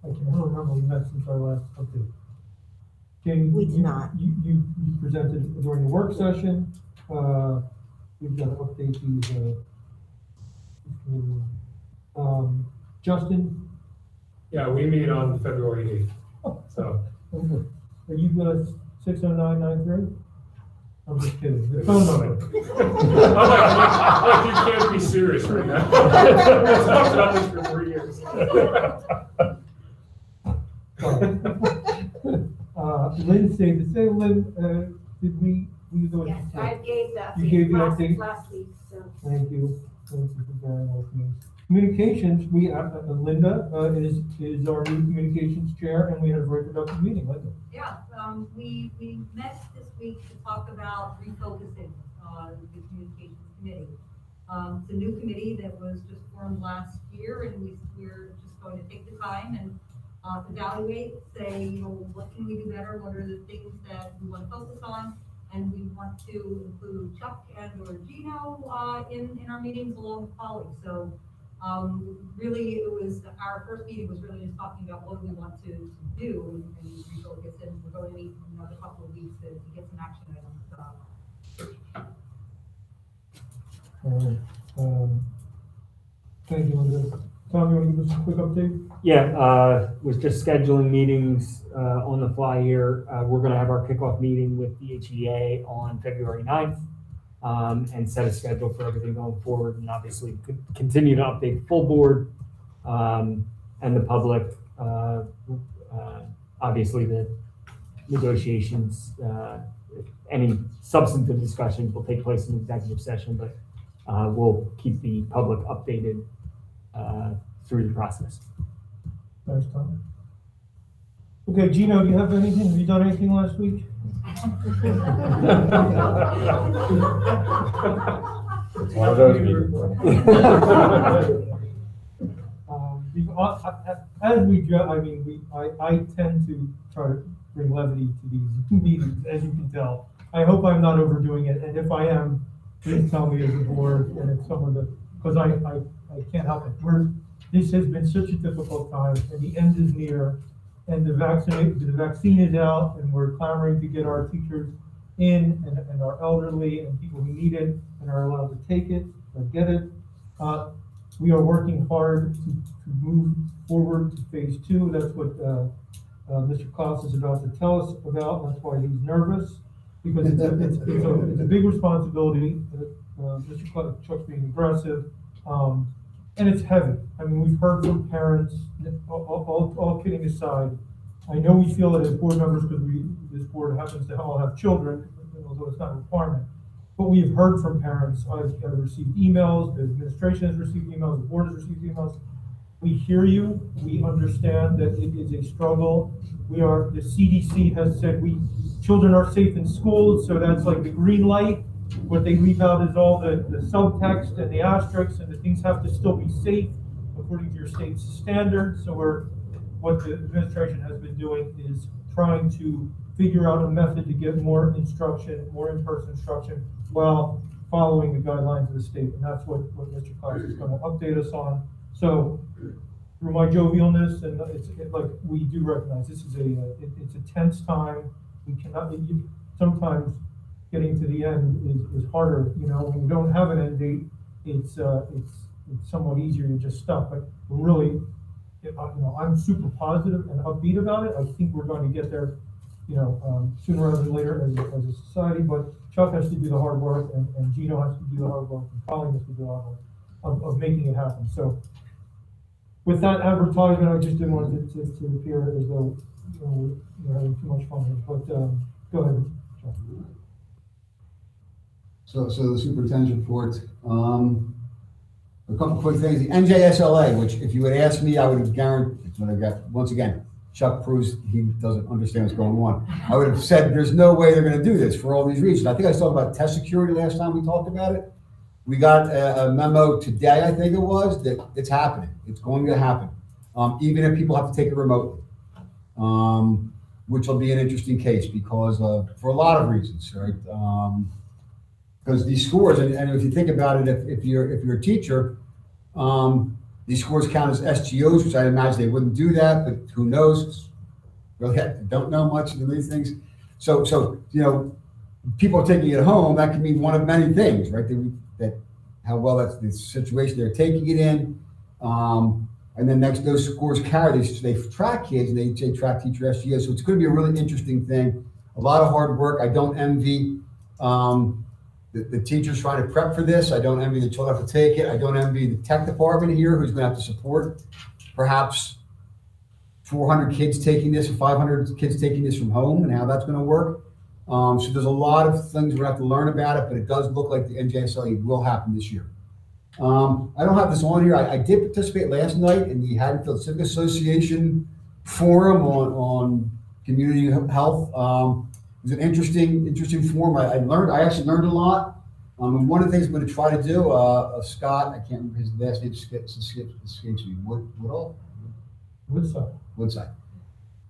I can never remember we met since our last update. Jane, we did not. You presented during the work session. We've got to update these. Justin? Yeah, we meet on February 8th. So. Are you 60993? I'm just kidding. The phone number. I'm like, you can't be serious right now. I've talked about this for 3 years. Lynn stayed the same. Lynn, did we go? Yes, I gave that You gave the last update? week, so. Thank you. Thank you for bearing with me. Communications, we, Linda is our new communications chair, and we had a very productive meeting. Linda. Yeah, we met this week to talk about refocusing the communications committee. It's a new committee that was just formed last year, and we're just going to take the time and evaluate, say, what can we do better? What are the things that we want to focus on? And we want to include Chuck and or Gino in our meetings along with Polly. So really, it was our first meeting was really just talking about what do we want to do and refocus. And we're going to meet in another couple of weeks to get some action items. Thank you, Linda. Tom, you want to give us a quick update? Yeah, was just scheduling meetings on the fly here. We're going to have our kickoff meeting with the HEA on February 9th and set a schedule for everything going forward, and obviously continue to update the full board and the public. Obviously, the negotiations, any substantive discussions will take place in executive session, but we'll keep the public updated through the process. Thanks, Tom. Okay, Gino, do you have anything? Have you done anything last week? It's one of those meetings. As we go, I mean, I tend to try to bring levity to these meetings, as you can tell. I hope I'm not overdoing it, and if I am, please tell me as a board, and if someone that, because I can't help it. This has been such a difficult time, and the end is near, and the vaccine is out, and we're clamoring to get our teachers in, and our elderly, and people who need it, and are allowed to take it, or get it. We are working hard to move forward to phase 2. That's what Mr. Klaus is about to tell us about. That's why he's nervous, because it's a big responsibility. Mr. Chuck's being aggressive. And it's heavy. I mean, we've heard from parents, all kidding aside. I know we feel it as board members because this board happens to all have children, although it's not a requirement. But we've heard from parents. I've received emails, the administration has received emails, the board has received emails. We hear you, we understand that it is a struggle. The CDC has said children are safe in schools, so that's like the green light. What they leave out is all the subtext and the asterisks, and the things have to still be safe according to your state's standards. So what the administration has been doing is trying to figure out a method to get more instruction, more in-person instruction, while following the guidelines of the state. And that's what Mr. Klaus is going to update us on. So through my jovialness, and like, we do recognize this is it's a tense time. We cannot, sometimes getting to the end is harder. You know, when you don't have an end date, it's somewhat easier to just stop. But really, you know, I'm super positive and upbeat about it. I think we're going to get there, you know, sooner rather than later as a society. But Chuck has to do the hard work, and Gino has to do the hard work, and Colleen has to do the hard work of making it happen. So with that advertisement, I just didn't want it to appear as though, you know, we're having too much fun here. But go ahead, Chuck. So the superintendent's report. A couple quick things. The NJSLA, which if you had asked me, I would have guaranteed, when I got, once again, Chuck proves he doesn't understand what's going on. I would have said there's no way they're going to do this for all these reasons. I think I was talking about test security last time we talked about it. We got a memo today, I think it was, that it's happening. It's going to happen, even if people have to take it remotely, which will be an interesting case because for a lot of reasons, right? Because these scores, and if you think about it, if you're a teacher, these scores count as SGOs, which I imagine they wouldn't do that, but who knows? Really, I don't know much of these things. So you know, people are taking it home. That can mean one of many things, right? That how well that's the situation they're taking it in, and then next those scores carry. They track kids, and they track teacher SGOs. So it's going to be a really interesting thing. A lot of hard work. I don't envy. The teachers trying to prep for this. I don't envy the children have to take it. I don't envy the tech department here who's going to have to support perhaps 400 kids taking this or 500 kids taking this from home and how that's going to work. So there's a lot of things we're going to have to learn about it, but it does look like the NJSLA will happen this year. I don't have this on here. I did participate last night in the Haddonfield Civic Association forum on community health. It was an interesting forum. I actually learned a lot. And one of the things I'm going to try to do, Scott, I can't remember his last name, escapes me. Woodside.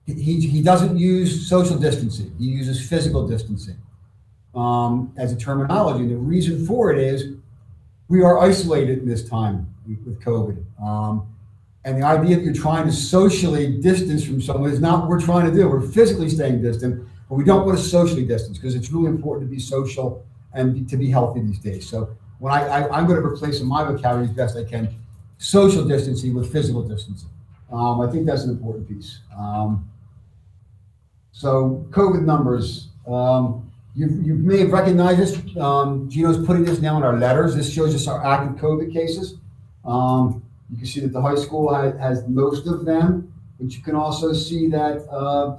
He doesn't use social distancing. He uses physical distancing as a terminology. And the reason for it is we are isolated in this time with COVID. And the idea that you're trying to socially distance from someone is not what we're trying to do. We're physically staying distant, but we don't want to socially distance because it's really important to be social and to be healthy these days. So when I'm going to replace in my vocabulary as best I can, social distancing with physical distancing. I think that's an important piece. So COVID numbers, you may have recognized this. Gino's putting this now in our letters. This shows us our active COVID cases. You can see that the high school has most of them, but you can also see that,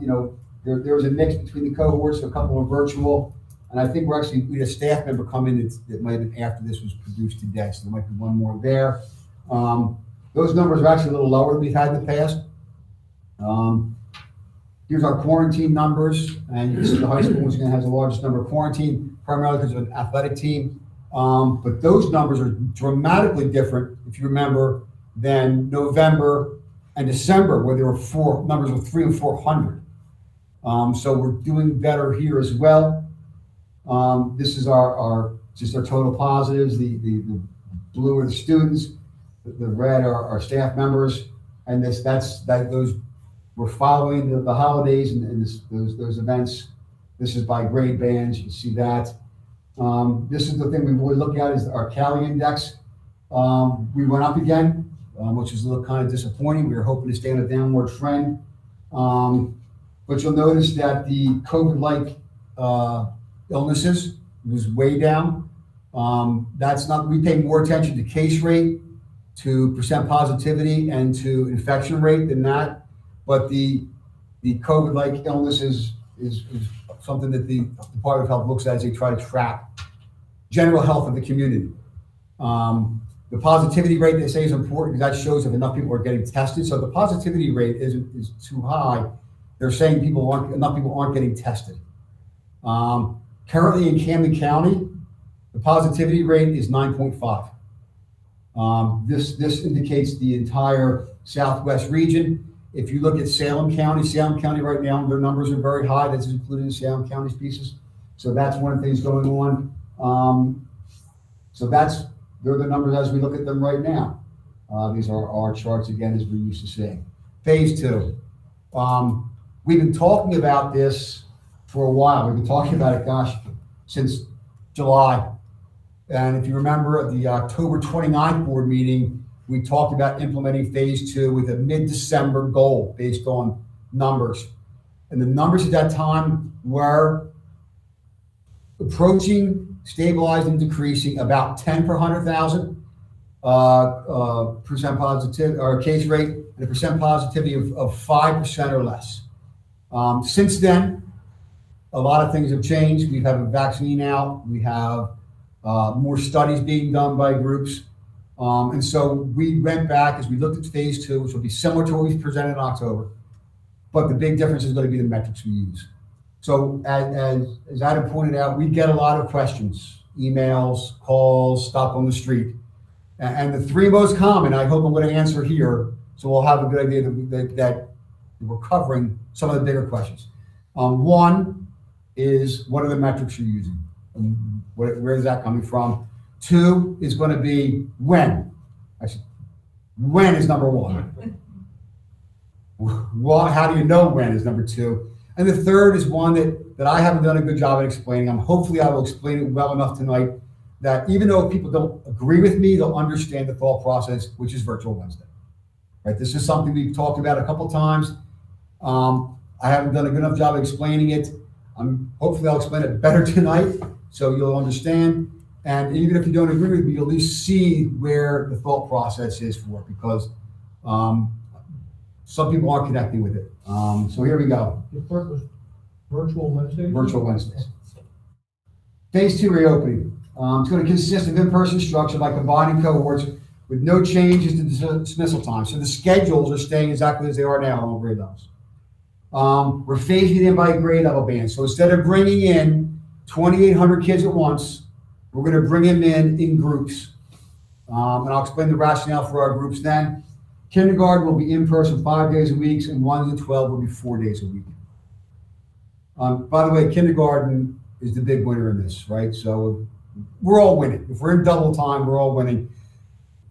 you know, there was a mix between the cohorts, so a couple of virtual, and I think we had a staff member come in that might have been after this was produced today, so there might be one more there. Those numbers are actually a little lower than we've had in the past. Here's our quarantine numbers, and you can see the high school once again has the largest number of quarantine, primarily because of an athletic team. But those numbers are dramatically different, if you remember, than November and December, where there were numbers of 300 and 400. So we're doing better here as well. This is our total positives. The blue are the students, the red are our staff members, and those we're following the holidays and those events. This is by grade bands. You can see that. This is the thing we would look at is our Cali index. We went up again, which is a little kind of disappointing. We were hoping to stay on a downward trend. But you'll notice that the COVID-like illnesses was way down. We pay more attention to case rate, to percent positivity, and to infection rate than that. But the COVID-like illness is something that the Department of Health looks at as they try to track general health of the community. The positivity rate they say is important because that shows if enough people are getting tested. So the positivity rate is too high. They're saying enough people aren't getting tested. Currently in Camden County, the positivity rate is 9.5. This indicates the entire Southwest region. If you look at Salem County right now, their numbers are very high. That's including Salem County's pieces. So that's one of the things going on. They're the numbers as we look at them right now. These are our charts again, as we're used to seeing. Phase 2. We've been talking about this for a while. We've been talking about it, since July. And if you remember at the October 29th board meeting, we talked about implementing phase 2 with a mid-December goal based on numbers. And the numbers at that time were approaching, stabilizing, decreasing about 10 per 100,000 percent positive or case rate, and a percent positivity of 5% or less. Since then, a lot of things have changed. We have a vaccine out. We have more studies being done by groups. And so we went back as we looked at phase 2, which will be similar to what we presented in October. But the big difference is going to be the metrics we use. So as Adam pointed out, we get a lot of questions, emails, calls, stop on the street. And the 3 most common, I hope I'm going to answer here, so we'll have a good idea that we're covering some of the bigger questions. One is, what are the metrics you're using? Where is that coming from? 2 is going to be when. When is number 1. How do you know when is number 2? And the third is one that I haven't done a good job at explaining. Hopefully I will explain it well enough tonight that even though people don't agree with me, they'll understand the thought process, which is Virtual Wednesday. Right? This is something we've talked about a couple times. I haven't done a good enough job of explaining it. Hopefully I'll explain it better tonight so you'll understand. And even if you don't agree with me, you'll at least see where the thought process is for it, because some people aren't connecting with it. So here we go. Your first was Virtual Wednesday? Virtual Wednesdays. Phase 2 reopening. It's going to consist of in-person instruction by combining cohorts with no changes to dismissal time. So the schedules are staying exactly as they are now on all grade levels. We're phasing in by grade level band. So instead of bringing in 2,800 kids at once, we're going to bring them in groups. And I'll explain the rationale for our groups then. Kindergarten will be in person 5 days a week, and 1 to 12 will be 4 days a week. By the way, kindergarten is the big winner in this, right? So we're all winning. If we're in double time, we're all winning.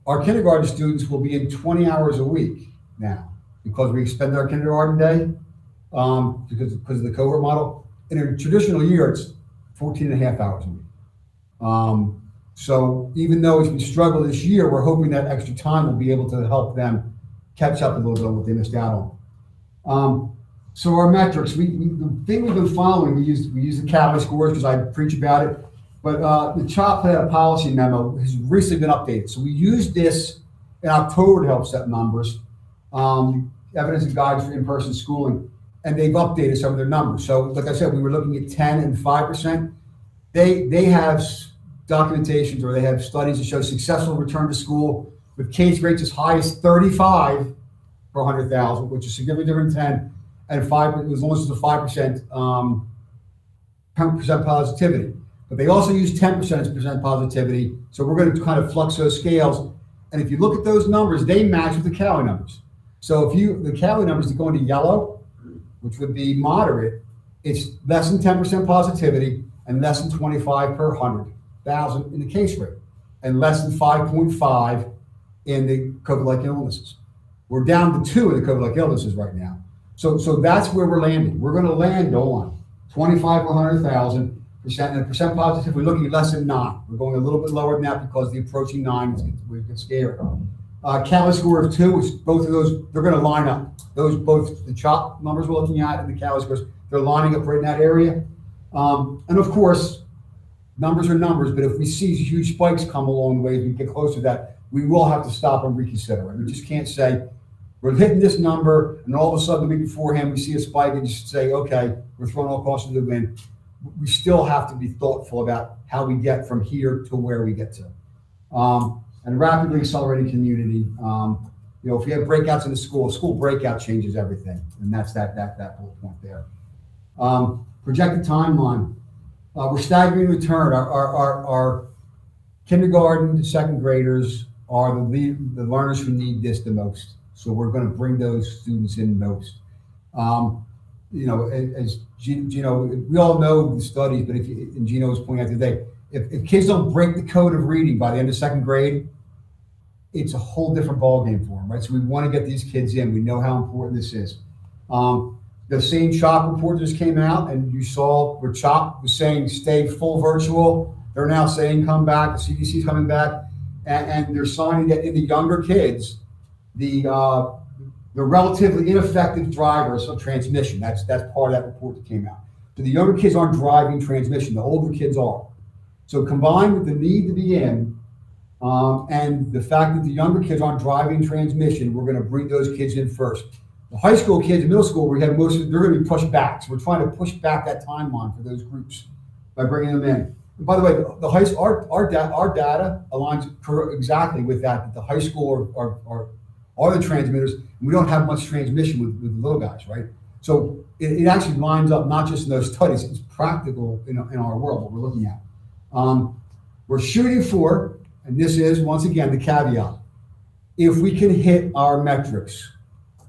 Our kindergarten students will be in 20 hours a week now because we expend our kindergarten day because of the cohort model. In a traditional year, it's 14 and a half hours a week. So even though it's been struggle this year, we're hoping that extra time will be able to help them catch up a little bit on what they missed out on. So our metrics, the thing we've been following, we use the Cali scores because I preach about it, but the CHOP policy memo has recently been updated. So we used this in October to help set numbers, evidence and guides for in-person schooling, and they've updated some of their numbers. So like I said, we were looking at 10 and 5%. They have documentations or they have studies that show successful return to school with case rates as high as 35 per 100,000, which is significantly different than 10, and 5 as long as it's a 5% percent positivity. But they also use 10% as percent positivity. So we're going to kind of flux those scales. And if you look at those numbers, they match with the Cali numbers. So if the Cali numbers that go into yellow, which would be moderate, it's less than 10% positivity and less than 25 per 100,000 in the case rate, and less than 5.5 in the COVID-like illnesses. We're down to 2 in the COVID-like illnesses right now. So that's where we're landing. We're going to land on 25 per 100,000%, and a percent positive. We're looking at less than 9. We're going a little bit lower than that because the approaching 9 we get scared. Cali score of 2, which both of those, they're going to line up. Both the CHOP numbers we're looking at and the Cali scores, they're lining up right in that area. And of course, numbers are numbers, but if we see huge spikes come along the way, as we get closer to that, we will have to stop and reconsider it. We just can't say, we're hitting this number, and all of a sudden the week beforehand, we see a spike and just say, okay, we're throwing all caution to the wind. We still have to be thoughtful about how we get from here to where we get to. And rapidly accelerating community. If we have breakouts in the school breakout changes everything, and that's that whole point there. Projected timeline. We're staggering return. Our kindergarten to second graders are the learners who need this the most. So we're going to bring those students in most. As Gino, we all know the studies, but and Gino was pointing out today, if kids don't break the code of reading by the end of second grade, it's a whole different ballgame for them, right? So we want to get these kids in. We know how important this is. The same CHOP report just came out, and you saw where CHOP was saying stay full virtual. They're now saying come back. The CDC is coming back, and they're signing that in the younger kids, the relatively ineffective drivers of transmission. That's part of that report that came out. So the younger kids aren't driving transmission. The older kids are. So combined with the need to be in, and the fact that the younger kids aren't driving transmission, we're going to bring those kids in first. The high school kids in middle school, we have they're going to be pushed back. So we're trying to push back that timeline for those groups by bringing them in. And by the way, our data aligns exactly with that the high school are the transmitters, and we don't have much transmission with the little guys, right? So it actually lines up not just in those studies, it's practical in our world, what we're looking at. We're shooting for, and this is, once again, the caveat, if we can hit our metrics,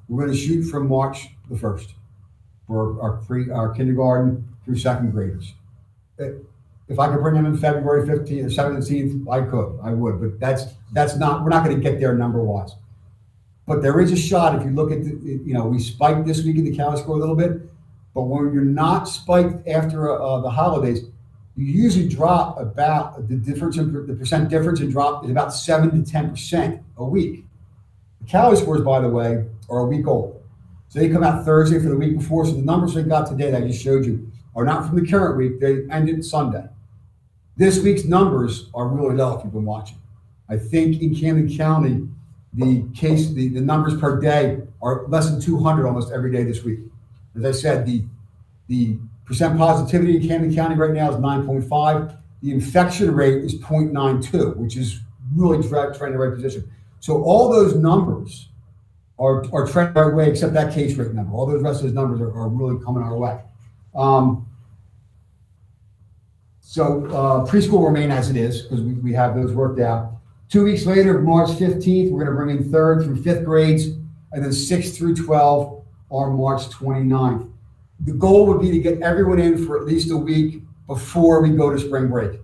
we're going to shoot for March the 1st for our kindergarten through second graders. If I could bring them in February 15th or 17th, I would, but that's not, we're not going to get there number-wise. But there is a shot if you look at we spiked this week in the Cali score a little bit, but when you're not spiked after the holidays, you usually drop about the percent difference in drop is about 7 to 10% a week. The Cali scores, by the way, are a week old. So they come out Thursday for the week before. So the numbers we got today that I just showed you are not from the current week. They ended Sunday. This week's numbers are really low if you've been watching. I think in Camden County, the numbers per day are less than 200 almost every day this week. As I said, the percent positivity in Camden County right now is 9.5. The infection rate is 0.92, which is really trending in the right position. So all those numbers are trending our way, except that case rate number. All those rest of those numbers are really coming our way. So preschool will remain as it is because we have those worked out. 2 weeks later, March 15th, we're going to bring in 3rd through 5th grades, and then 6th through 12 on March 29th. The goal would be to get everyone in for at least a week before we go to spring break,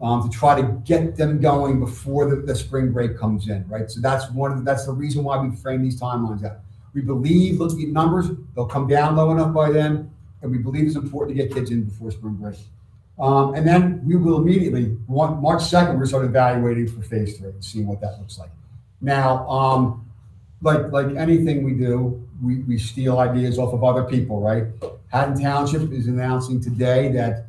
to try to get them going before the spring break comes in, right? So that's the reason why we frame these timelines out. We believe, looking at numbers, they'll come down low enough by then, and we believe it's important to get kids in before spring break. And then we will immediately, March 2nd, we're going to start evaluating for phase 3 and seeing what that looks like. Now, like anything we do, we steal ideas off of other people, right? Haddon Township is announcing today that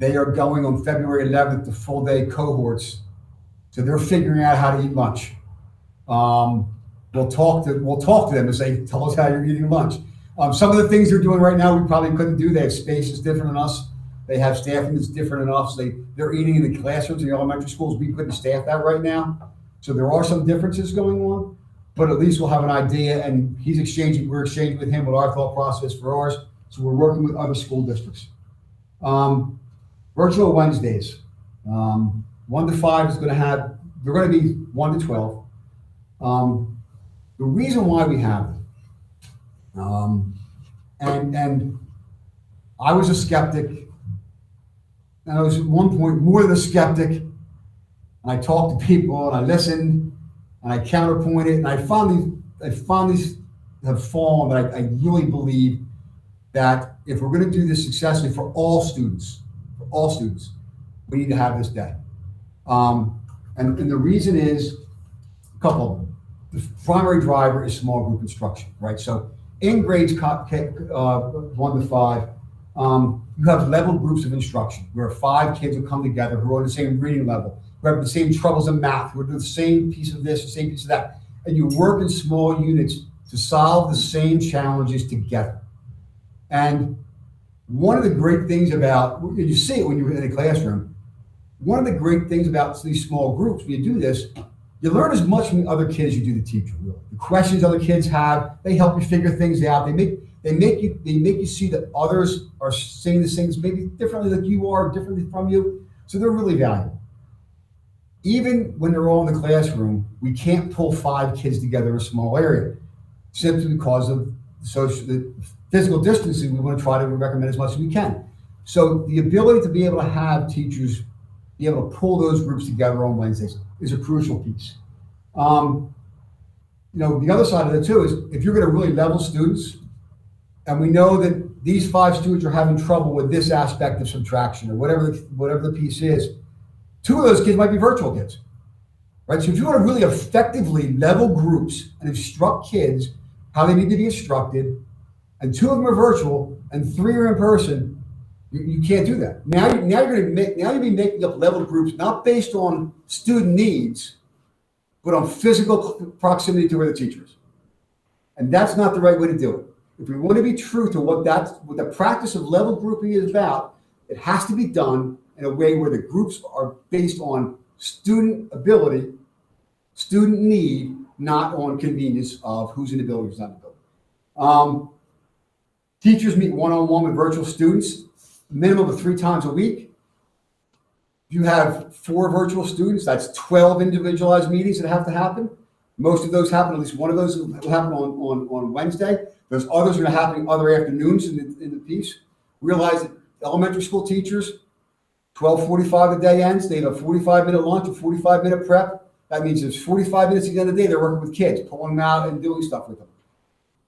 they are going on February 11th to full-day cohorts. So they're figuring out how to eat lunch. We'll talk to them and say, tell us how you're eating lunch. Some of the things they're doing right now, we probably couldn't do. They have space that's different than us. They have staffing that's different than us. They're eating in the classrooms in the elementary schools. We couldn't staff that right now. So there are some differences going on, but at least we'll have an idea. And we're exchanging with him with our thought process for ours. So we're working with other school districts. Virtual Wednesdays. 1 to 5 is they're going to be 1 to 12. The reason why we have it, and I was a skeptic, and I was at one point more than a skeptic, and I talked to people, and I listened, and I counterpointed, and I finally have fallen that I really believe that if we're going to do this successfully for all students, we need to have this day. And the reason is a couple of them. The primary driver is small group instruction, right? So in grades 1 to 5, you have level groups of instruction where 5 kids will come together who are on the same reading level, who have the same troubles in math, who are doing the same piece of this, the same piece of that. And you work in small units to solve the same challenges together. And one of the great things about, you see it when you're in a classroom, one of the great things about these small groups, when you do this, you learn as much from the other kids as you do the teacher, really. The questions other kids have, they help you figure things out. They make you see that others are saying the things maybe differently like you are, differently from you. So they're really valuable. even when they're all in the classroom, we can't pull 5 kids together in a small area simply because of the physical distancing. We want to try to recommend as much as we can. So the ability to be able to have teachers be able to pull those groups together on Wednesdays is a crucial piece. The other side of it too is if you're going to really level students, and we know that these 5 students are having trouble with this aspect of subtraction or whatever the piece is, 2 of those kids might be virtual kids, right? So if you want to really effectively level groups and instruct kids how they need to be instructed, and 2 of them are virtual and 3 are in person, you can't do that. Now you're making up leveled groups not based on student needs, but on physical proximity to where the teacher is. And that's not the right way to do it. If we want to be true to what the practice of level grouping is about, it has to be done in a way where the groups are based on student ability, student need, not on convenience of who's in the building, who's not in the building. Teachers meet one-on-one with virtual students, minimum of 3 times a week. If you have 4 virtual students, that's 12 individualized meetings that have to happen. Most of those happen, at least one of those will happen on Wednesday. Those others are going to happen other afternoons in the piece. Realize that elementary school teachers, 12:45 the day ends, they have a 45-minute lunch, a 45-minute prep. That means there's 45 minutes at the end of the day they're working with kids, pulling them out and doing stuff with them.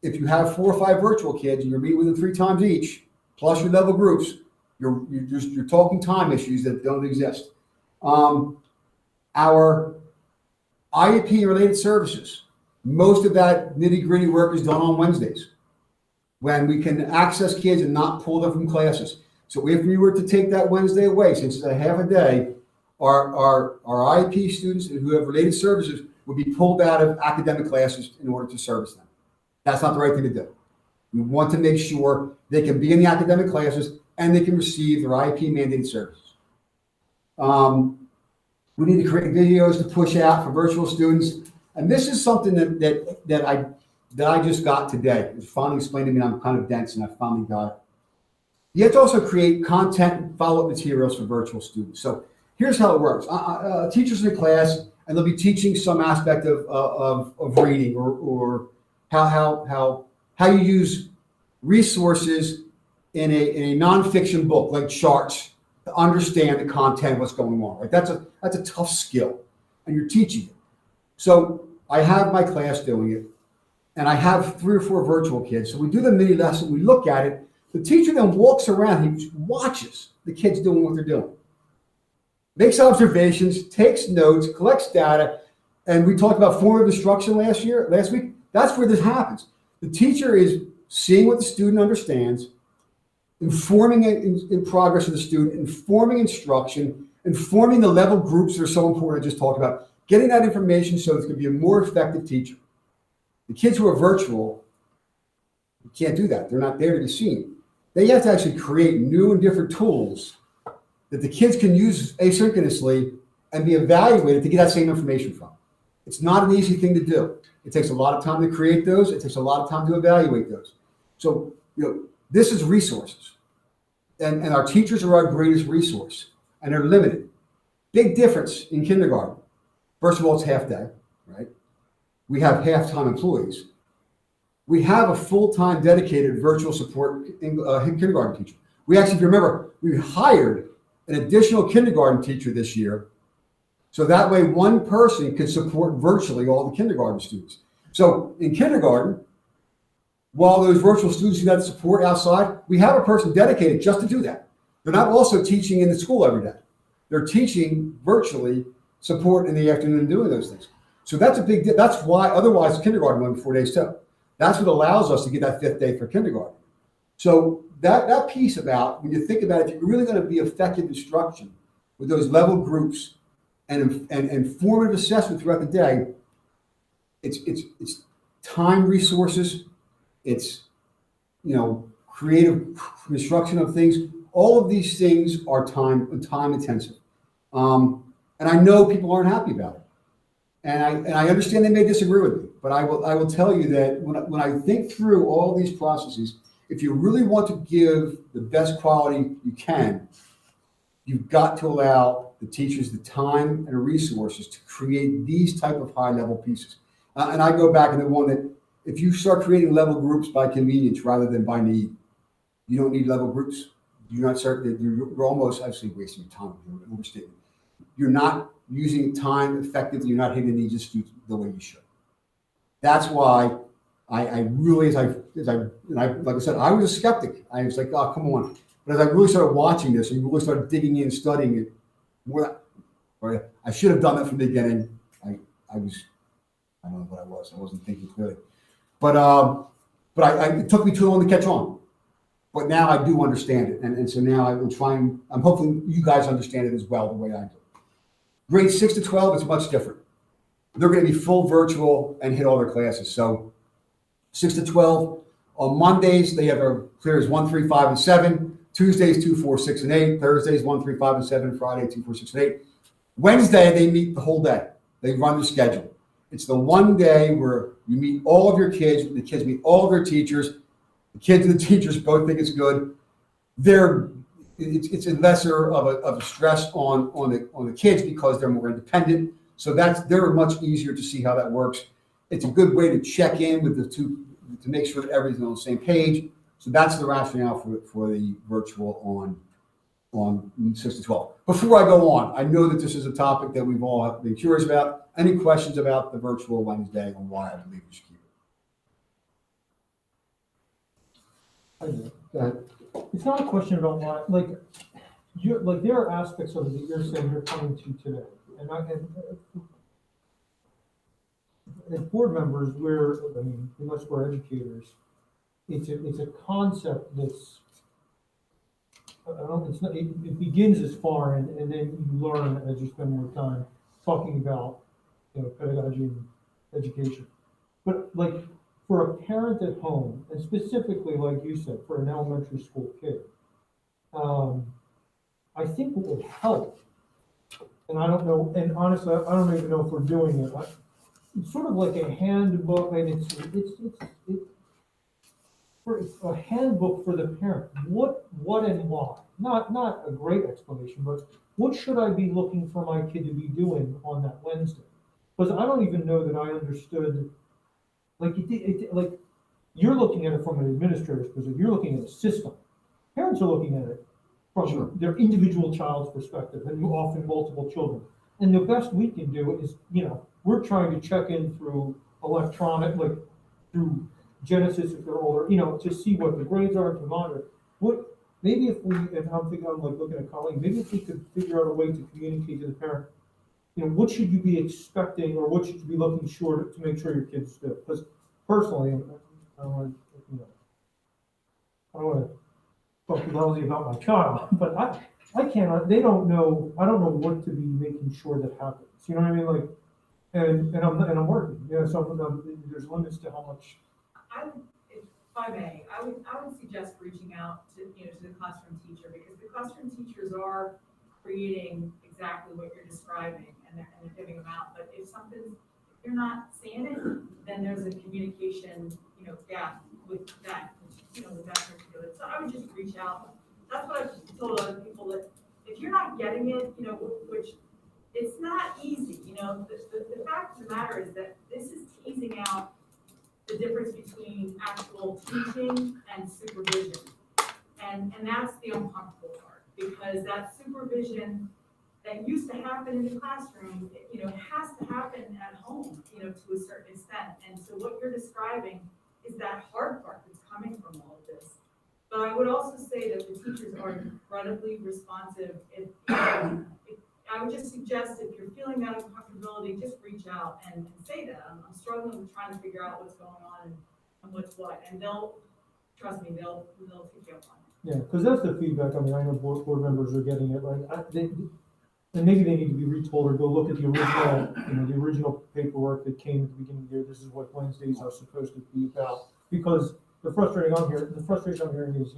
If you have 4 or 5 virtual kids and you're meeting with them 3 times each, plus your level groups, you're talking time issues that don't exist. Our IEP related services, most of that nitty-gritty work is done on Wednesdays when we can access kids and not pull them from classes. So if we were to take that Wednesday away, since it's a half a day, our IEP students who have related services would be pulled out of academic classes in order to service them. That's not the right thing to do. We want to make sure they can be in the academic classes and they can receive their IEP mandated services. We need to create videos to push out for virtual students. And this is something that I just got today. It was finally explained to me, and I'm kind of dense, and I finally got it. You have to also create content and follow-up materials for virtual students. So here's how it works. Teachers in the class, and they'll be teaching some aspect of reading or how you use resources in a nonfiction book like charts to understand the content of what's going on. Right? That's a tough skill, and you're teaching it. So I have my class doing it, and I have 3 or 4 virtual kids. So we do the mini lesson, we look at it. The teacher then walks around, he watches the kids doing what they're doing, makes observations, takes notes, collects data, and we talked about formative instruction last week. That's where this happens. The teacher is seeing what the student understands, informing it in progress of the student, informing instruction, informing the level groups that are so important I just talked about, getting that information so it's going to be a more effective teacher. The kids who are virtual, you can't do that. They're not there to be seen. They have to actually create new and different tools that the kids can use asynchronously and be evaluated to get that same information from. It's not an easy thing to do. It takes a lot of time to create those. It takes a lot of time to evaluate those. So, this is resources. And our teachers are our greatest resource, and they're limited. Big difference in kindergarten. First of all, it's half day, right? We have half-time employees. We have a full-time dedicated virtual support kindergarten teacher. We actually, if you remember, we hired an additional kindergarten teacher this year. So that way one person can support virtually all the kindergarten students. So in kindergarten, while those virtual students need that support outside, we have a person dedicated just to do that. They're not also teaching in the school every day. They're teaching virtually support in the afternoon and doing those things. So that's a big deal. That's why otherwise kindergarten went 4 days too. That's what allows us to get that 5th day for kindergarten. So that piece about, when you think about it, if you're really going to be effective instruction with those level groups and formative assessment throughout the day, it's time resources, it's creative construction of things. All of these things are time intensive, and I know people aren't happy about it. And I understand they may disagree with me, but I will tell you that when I think through all these processes, if you really want to give the best quality you can, you've got to allow the teachers the time and resources to create these type of high-level pieces. And I go back and the one that if you start creating level groups by convenience rather than by need, you don't need level groups. You're not certain. You're almost actually wasting your time. You're an overstatement. You're not using time effectively. You're not hitting the needs of students the way you should. That's why I really, like I said, I was a skeptic. I was like, oh, come on. But as I really started watching this and really started digging in, studying it, I should have done that from the beginning. I don't know what I was. I wasn't thinking clearly. But it took me too long to catch on. But now I do understand it. And so now I'm hoping you guys understand it as well the way I do. Grades 6 to 12, it's much different. They're going to be full virtual and hit all their classes. So 6 to 12, on Mondays, they have a clear as 1, 3, 5, and 7. Tuesdays, 2, 4, 6, and 8. Thursdays, 1, 3, 5, and 7. Friday, 2, 4, 6, and 8. Wednesday, they meet the whole day. They run the schedule. It's the one day where you meet all of your kids. The kids meet all of their teachers. The kids and the teachers both think it's good. It's a lesser of a stress on the kids because they're more independent. So they're much easier to see how that works. It's a good way to check in with the two to make sure that everything's on the same page. So that's the rationale for the virtual on 6 to 12. Before I go on, I know that this is a topic that we've all been curious about. Any questions about the virtual Wednesday and why I believe we should keep it? Go ahead. It's not a question about why, there are aspects of it that you're saying you're coming to today. And as board members, unless we're educators, it's a concept that's, it begins as foreign, and then you learn as you spend more time talking about, pedagogy and education. But for a parent at home, and specifically, like you said, for an elementary school kid, I think what would help, and I don't know, and honestly, I don't even know if we're doing it. It's sort of like a handbook, and it's a handbook for the parent. What and why? Not a great explanation, but what should I be looking for my kid to be doing on that Wednesday? Because I don't even know that I understood. You're looking at it from an administrator's perspective. You're looking at a system. Parents are looking at it from their individual child's perspective, and often multiple children. And the best we can do is, we're trying to check in through electronic, through Genesis if they're older, to see what the grades are, to monitor. Maybe if we, and I'm looking at Colleen, maybe if we could figure out a way to communicate to the parent, what should you be expecting, or what should you be looking to make sure your kids do? Because personally, I don't want to talk lousy about my child, but I cannot. They don't know. I don't know what to be making sure that happens. You know what I mean? And I'm working. So there's limits to how much. If I may, I would suggest reaching out to the classroom teacher, because the classroom teachers are creating exactly what you're describing, and they're giving them out. But if you're not seeing it, then there's a communication gap with that particular. So I would just reach out. That's what I've told other people, that if you're not getting it, which it's not easy. The fact of the matter is that this is teasing out the difference between actual teaching and supervision. And that's the uncomfortable part, because that supervision that used to happen in the classroom, has to happen at home, to a certain extent. And so what you're describing is that hard part that's coming from all of this. But I would also say that the teachers are incredibly responsive. I would just suggest, if you're feeling that uncomfortability, just reach out and say that I'm struggling with trying to figure out what's going on and what's what, and trust me, they'll take you up on it. Yeah, because that's the feedback. I know board members are getting it. And maybe they need to be retold, or go look at the original, the original paperwork that came at the beginning of the year. This is what Wednesdays are supposed to be about. Because the frustration I'm hearing is,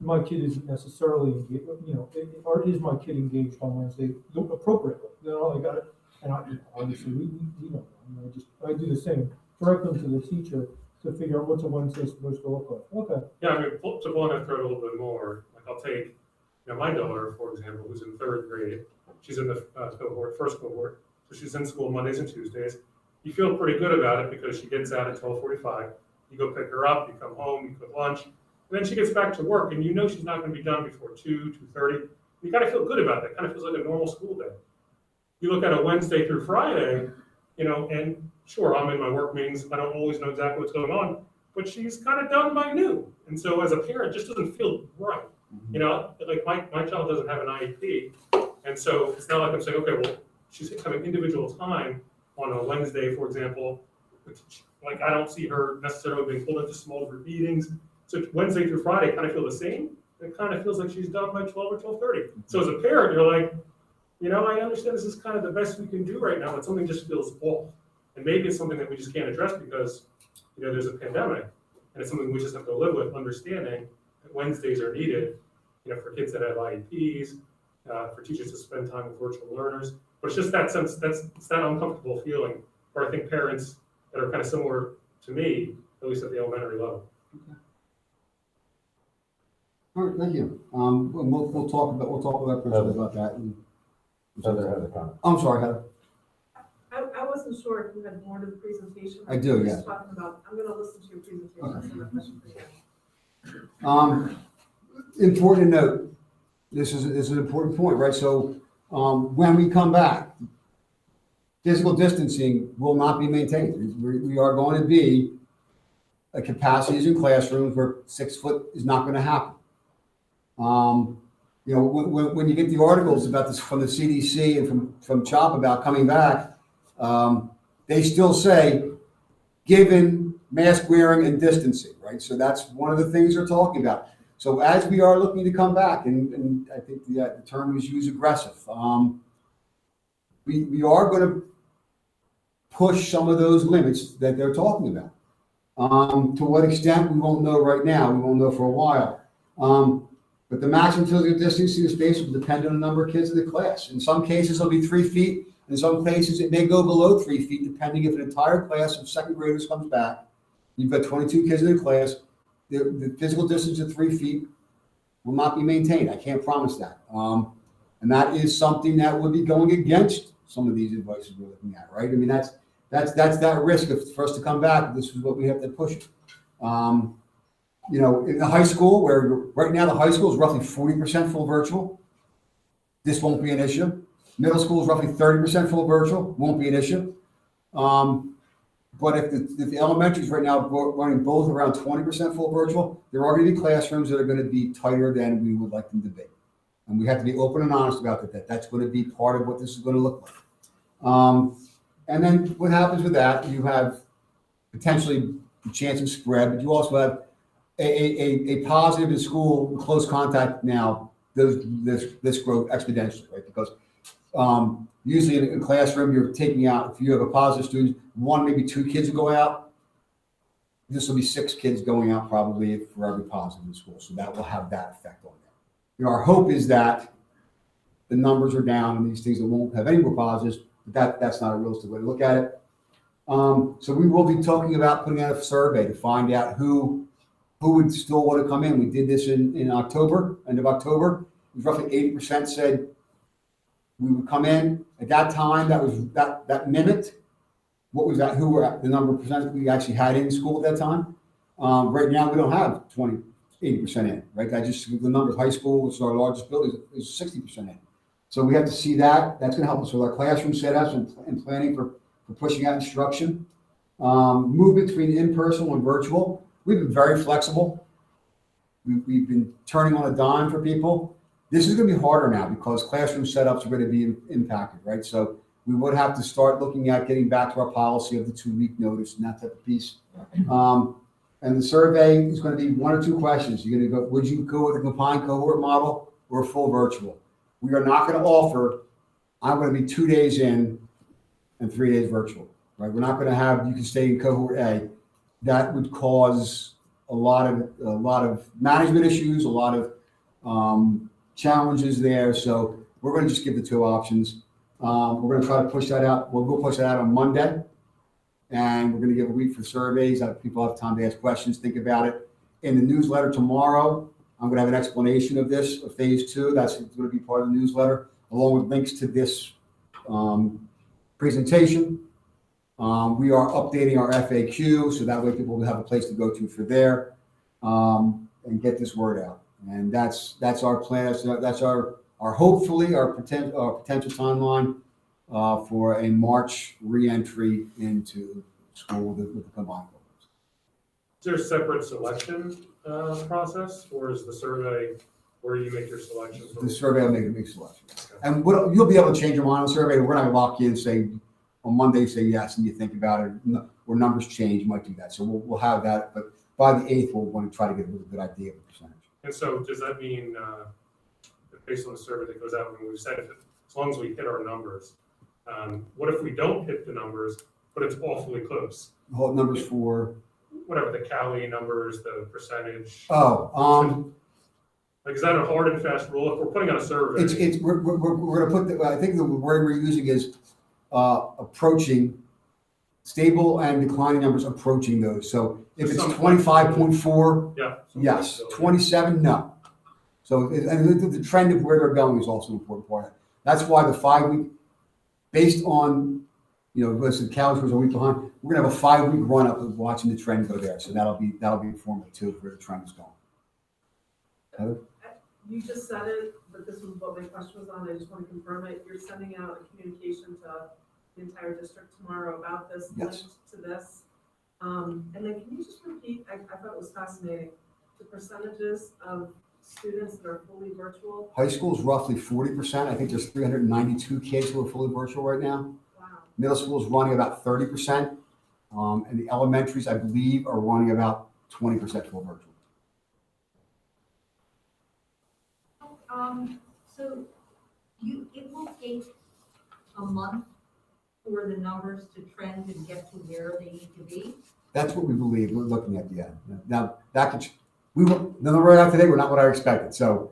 my kid isn't necessarily engaged, or is my kid engaged on Wednesday appropriately? I got it. And obviously we don't. I do the same. Direct them to the teacher to figure out what's a Wednesday supposed to look like. Okay. Yeah, to pull on that thread a little bit more, I'll take, my daughter, for example, who's in 3rd grade. she's in the first cohort, so she's in school Mondays and Tuesdays. You feel pretty good about it because she gets out at 12:45. You go pick her up, you come home, you cook lunch, and then she gets back to work, and you know she's not going to be done before 2:30. You kind of feel good about that. Kind of feels like a normal school day. You look at a Wednesday through Friday, and sure, I'm in my work meetings. I don't always know exactly what's going on, but she's kind of done by noon. And so as a parent, it just doesn't feel right. Like my child doesn't have an IEP. And so it's not like I'm saying, okay, well, she's having individual time on a Wednesday, for example. Like I don't see her necessarily being pulled into small group meetings. So Wednesday through Friday kind of feel the same. It kind of feels like she's done by 12 or 12:30. So as a parent, you're like, I understand this is kind of the best we can do right now, but something just feels off. And maybe it's something that we just can't address because, there's a pandemic, and it's something we just have to live with, understanding that Wednesdays are needed, for kids that have IEPs, for teachers to spend time with virtual learners. But it's just that sense, it's that uncomfortable feeling where I think parents that are kind of similar to me, at least at the elementary level. Okay. All right, thank you. We'll talk about that. Heather had a comment. I'm sorry, Heather. I wasn't sure if you had more to the presentation. I do, I'm yeah. just talking about, I'm going to listen to your presentation. Okay. So my question for you. Important to note, this is an important point, right? So when we come back, physical distancing will not be maintained. We are going to be at capacities in classrooms where 6 foot is not going to happen. When you get the articles about this from the CDC and from CHOP about coming back, they still say, given mask wearing and distancing, right? So that's one of the things they're talking about. So as we are looking to come back, and I think the term was used aggressive, we are going to push some of those limits that they're talking about. To what extent, we won't know right now. We won't know for a while. But the maximum physical distancing space will depend on the number of kids in the class. In some cases, it'll be 3 feet. In some cases, it may go below 3 feet, depending if an entire class of second graders comes back. You've got 22 kids in the class. The physical distance of 3 feet will not be maintained. I can't promise that. And that is something that would be going against some of these advices we're looking at, right? I mean, that's that risk for us to come back. This is what we have to push. In the high school, where right now the high school is roughly 40% full virtual, this won't be an issue. Middle school is roughly 30% full virtual, won't be an issue. But if the elementaries right now running both around 20% full virtual, there are going to be classrooms that are going to be tighter than we would like them to be. And we have to be open and honest about that. That's going to be part of what this is going to look like. And then what happens with that, you have potentially the chance of spread, but you also have a positive in school, close contact now, this grow exponentially, right? Because usually in a classroom, you're taking out, if you have a positive student, 1, maybe 2 kids will go out. This will be 6 kids going out probably for every positive in school. So that will have that effect on them. Our hope is that the numbers are down and these things that won't have any more positives, but that's not a realistic way to look at it. So we will be talking about putting out a survey to find out who would still want to come in. We did this in October, end of October. It was roughly 80% said we would come in. At that time, that mimicked what was that? Who were the number of percent we actually had in school at that time? Right now, we don't have 80% in, right? The number of high school, which is our largest building, is 60% in. So we have to see that. That's going to help us with our classroom setups and planning for pushing out instruction. Movement between in-person and virtual. We've been very flexible. We've been turning on a dime for people. This is going to be harder now because classroom setups are going to be impacted, right? So we would have to start looking at getting back to our policy of the 2-week notice and that type of piece. And the survey is going to be 1 or 2 questions. You're going to go, would you go with a combined cohort model or full virtual? We are not going to offer, I'm going to be 2 days in and 3 days virtual, right? We're not going to have, you can stay in cohort A. That would cause a lot of management issues, a lot of challenges there. So we're going to just give the 2 options. We're going to try to push that out. We'll push that out on Monday. And we're going to give a week for surveys. People have time to ask questions, think about it. In the newsletter tomorrow, I'm going to have an explanation of this, of phase 2. That's going to be part of the newsletter, along with links to this presentation. We are updating our FAQ, so that way people will have a place to go to for there, and get this word out. And that's our plan. So that's our hopefully our potential timeline for a March re-entry into school with the combined programs. Is there a separate selection process, or is the survey where you make your selection? The survey will make a big selection. And you'll be able to change your mind on the survey. We're not going to lock you in and say, on Monday, say yes, and you think about it, or numbers change, you might do that. So we'll have that, but by the 8th, we'll want to try to get a really good idea of the percentage. And so does that mean, that based on the survey that goes out, when we've said, as long as we hit our numbers, what if we don't hit the numbers, but it's awfully close? Hold numbers for? Whatever, the Cali numbers, the percentage. Oh, like, is that a hard and fast rule? If we're putting out a survey. We're going to put, I think the word we're using is approaching, stable and declining numbers approaching those. So if it's 25.4, yeah, yes, 27, no. So, and the trend of where they're going is also an important part of it. That's why the 5-week, based on, listen, Cali was a week behind, we're gonna have a 5-week run up of watching the trend go there. So that'll be informative too, of where the trend is going. Heather? You just said it, but this was what my question was on. I just want to confirm it. You're sending out a communication to the entire district tomorrow about this, Yes. linked to this. And then can you just repeat, I thought it was fascinating, the percentages of students that are fully virtual? High school is roughly 40%. I think there's 392 kids who are fully virtual right now. Wow. Middle school is running about 30%. And the elementaries, I believe, are running about 20% full virtual. So it will take a month for the numbers to trend and get to where they need to be. That's what we believe. We're looking at the end. Now that could, the number right out today, we're not what I expected. So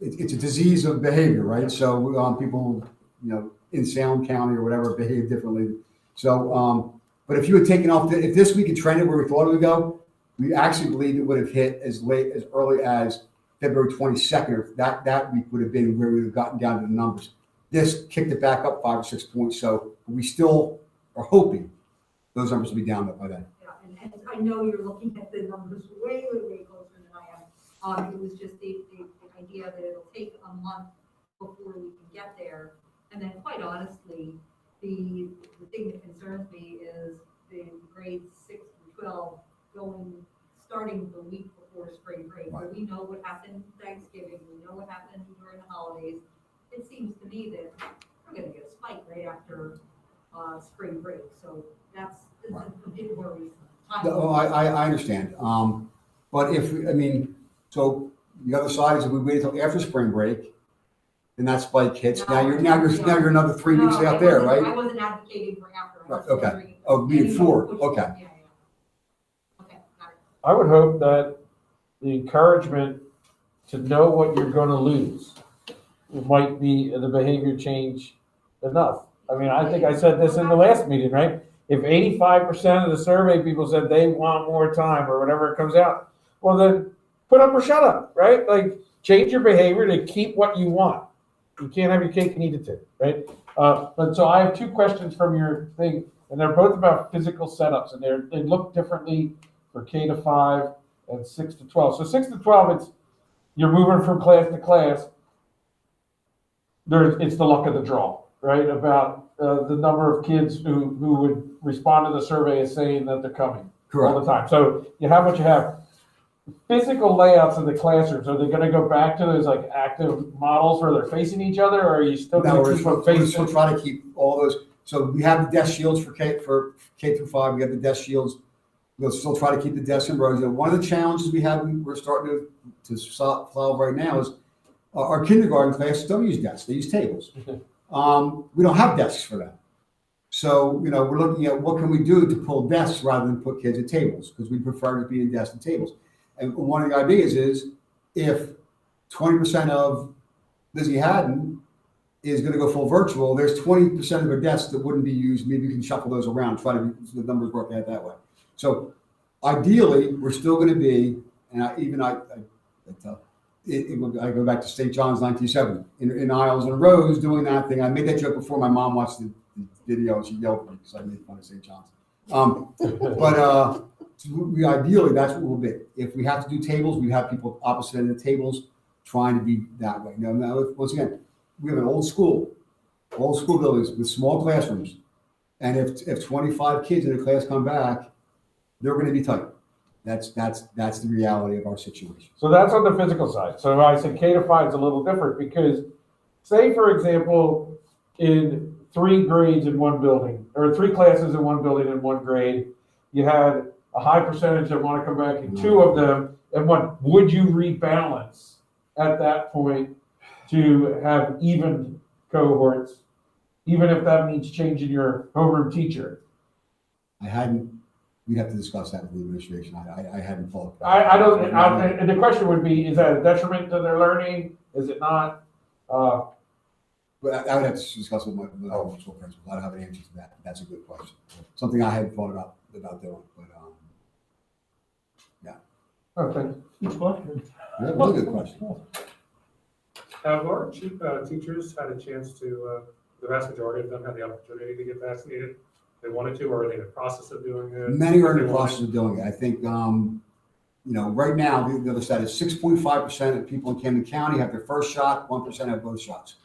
it's a disease of behavior, right? So people, in Salem County or whatever behave differently. So, but if you had taken off, if this week had trended where we thought it would go, we actually believe it would have hit as early as February 22nd, or that week would have been where we would have gotten down to the numbers. This kicked it back up 5 or 6 points. So we still are hoping those numbers will be down by then. Yeah, and I know you're looking at the numbers way closer than I am. It was just the idea that it'll take a month before we can get there. And then quite honestly, the thing that concerns me is the grades 6 through 12 starting the week before spring break. Right. So we know what happened Thanksgiving, we know what happened during the holidays. It seems to me that we're gonna get a spike right after spring break. So that's a bit worrisome. No, I understand. But so the other side is if we wait until after spring break, then that spike hits. Now you're another 3 weeks out there, right? I wasn't advocating for after. Right, okay. Oh, before. Okay. Yeah. Okay, got it. I would hope that the encouragement to know what you're going to lose might be the behavior change enough. I mean, I think I said this in the last meeting, right? If 85% of the survey people said they want more time or whatever it comes out, well then put up or shut up, right? Like change your behavior to keep what you want. You can't have your cake and eat it too, right? But so I have 2 questions from your thing, and they're both about physical setups, and they look differently for K to 5 and 6 to 12. So 6 to 12, you're moving from class to class. It's the luck of the draw, right? About the number of kids who would respond to the survey as saying that they're coming all the time. So you have what you have. Physical layouts of the classrooms, are they going to go back to those like active models where they're facing each other, or are you still going to keep them facing? We're still trying to keep all those. So we have the desk shields for K through 5. We have the desk shields. We'll still try to keep the desks in rows. One of the challenges we're starting to solve right now is our kindergarten classes don't use desks; they use tables. We don't have desks for them. So, we're looking at what can we do to pull desks rather than put kids at tables, because we prefer to be in desks and tables. And one of the ideas is if 20% of Lizzie Haddon is going to go full virtual, there's 20% of her desks that wouldn't be used. Maybe you can shuffle those around, try to the numbers work out that way. So ideally, we're still going to be, and I tell, I go back to St. John's 1970, in aisles and rows doing that thing. I made that joke before my mom watched the video. She yelled at me because I made fun of St. John's. Ideally, that's what we'll be. If we have to do tables, we have people opposite end of the tables trying to be that way. Now, once again, we have an old school buildings with small classrooms. And if 25 kids in a class come back, they're going to be tight. That's the reality of our situation. So that's on the physical side. So I said K to 5 is a little different because, say for example, in 3 grades in one building, or 3 classes in one building in one grade, you had a high percentage that want to come back, and 2 of them, and one, would you rebalance at that point to have even cohorts, even if that means changing your homeroom teacher? We'd have to discuss that with the administration. I hadn't thought. And the question would be, is that a detriment to their learning? Is it not? But I would have to discuss with my elementary school principal. I don't have an answer to that. That's a good question. Something I hadn't thought about doing, but yeah. Okay. Good question. Yeah, really good question. Have our teachers had a chance to, the vast majority of them had the opportunity to get vaccinated? They wanted to, or are they in the process of doing it? Many are in the process of doing it. I think, right now, the other side is 6.5% of people in Camden County have their first shot, 1% have both shots.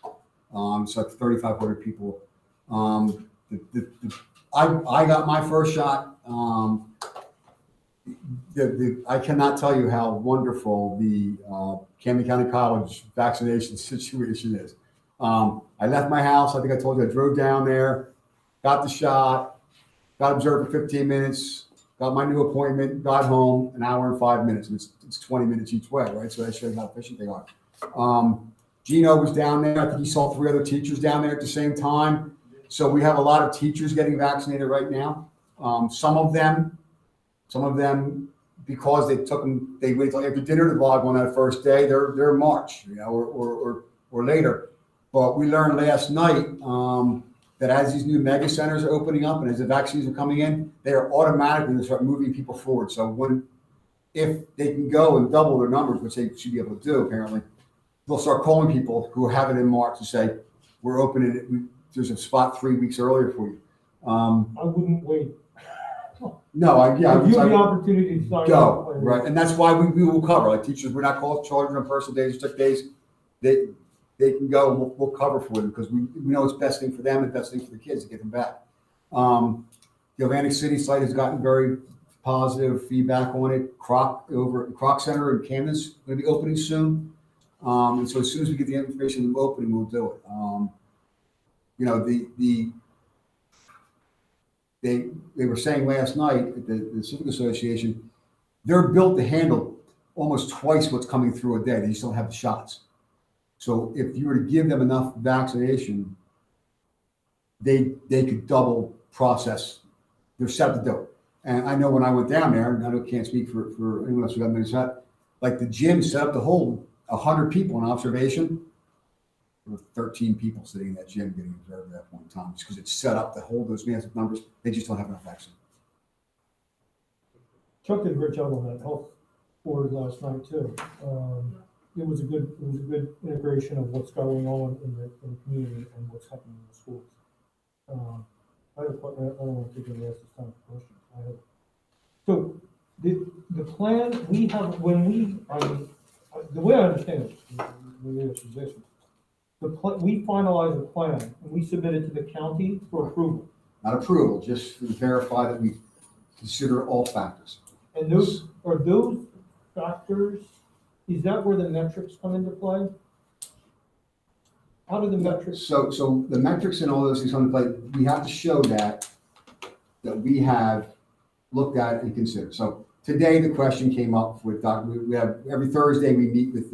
So it's 3,500 people. I got my first shot. I cannot tell you how wonderful the Camden County College vaccination situation is. I left my house. I think I told you I drove down there, got the shot, got observed for 15 minutes, got my new appointment, got home, an hour and 5 minutes. And it's 20 minutes each way, right? So that shows how efficient they are. Gino was down there. I think he saw 3 other teachers down there at the same time. So we have a lot of teachers getting vaccinated right now. Some of them, because they wait till after dinner to log on that first day. They're March, or later. But we learned last night that as these new mega centers are opening up and as the vaccines are coming in, they are automatically going to start moving people forward. So if they can go and double their numbers, which they should be able to do apparently, they'll start calling people who have it in March to say, we're opening it. There's a spot 3 weeks earlier for you. I wouldn't wait. No, Give you the opportunity to start. Go, right. And that's why we will cover. Like teachers, we're not charging them personal days or sick days. They can go and we'll cover for them because we know it's best thing for them and best thing for the kids to get them back. The Atlantic City site has gotten very positive feedback on it. Kroc Center in Camden's going to be opening soon. And so as soon as we get the information of opening, we'll do it. They were saying last night at the Civic Association, they're built to handle almost twice what's coming through a day. They just don't have the shots. So if you were to give them enough vaccination, they could double process. They're set to do it. And I know when I went down there, and I can't speak for anyone else who got many shots, like the gym set up to hold 100 people in observation. There were 13 people sitting in that gym getting observed at that point in time, just because it's set up to hold those massive numbers. They just don't have enough vaccine. Chuck did a great job on that health board last night too. It was a good integration of what's going on in the community and what's happening in the schools. I don't want to take the rest of time for questions. So the plan we have the way I understand it, maybe it's position. We finalize the plan and we submit it to the county for approval. Not approval, just to verify that we consider all factors. And those factors, is that where the metrics come into play? How do the metrics? So the metrics and all those things come into play. We have to show that we have looked at and considered. So today the question came up with Dr. We have every Thursday we meet with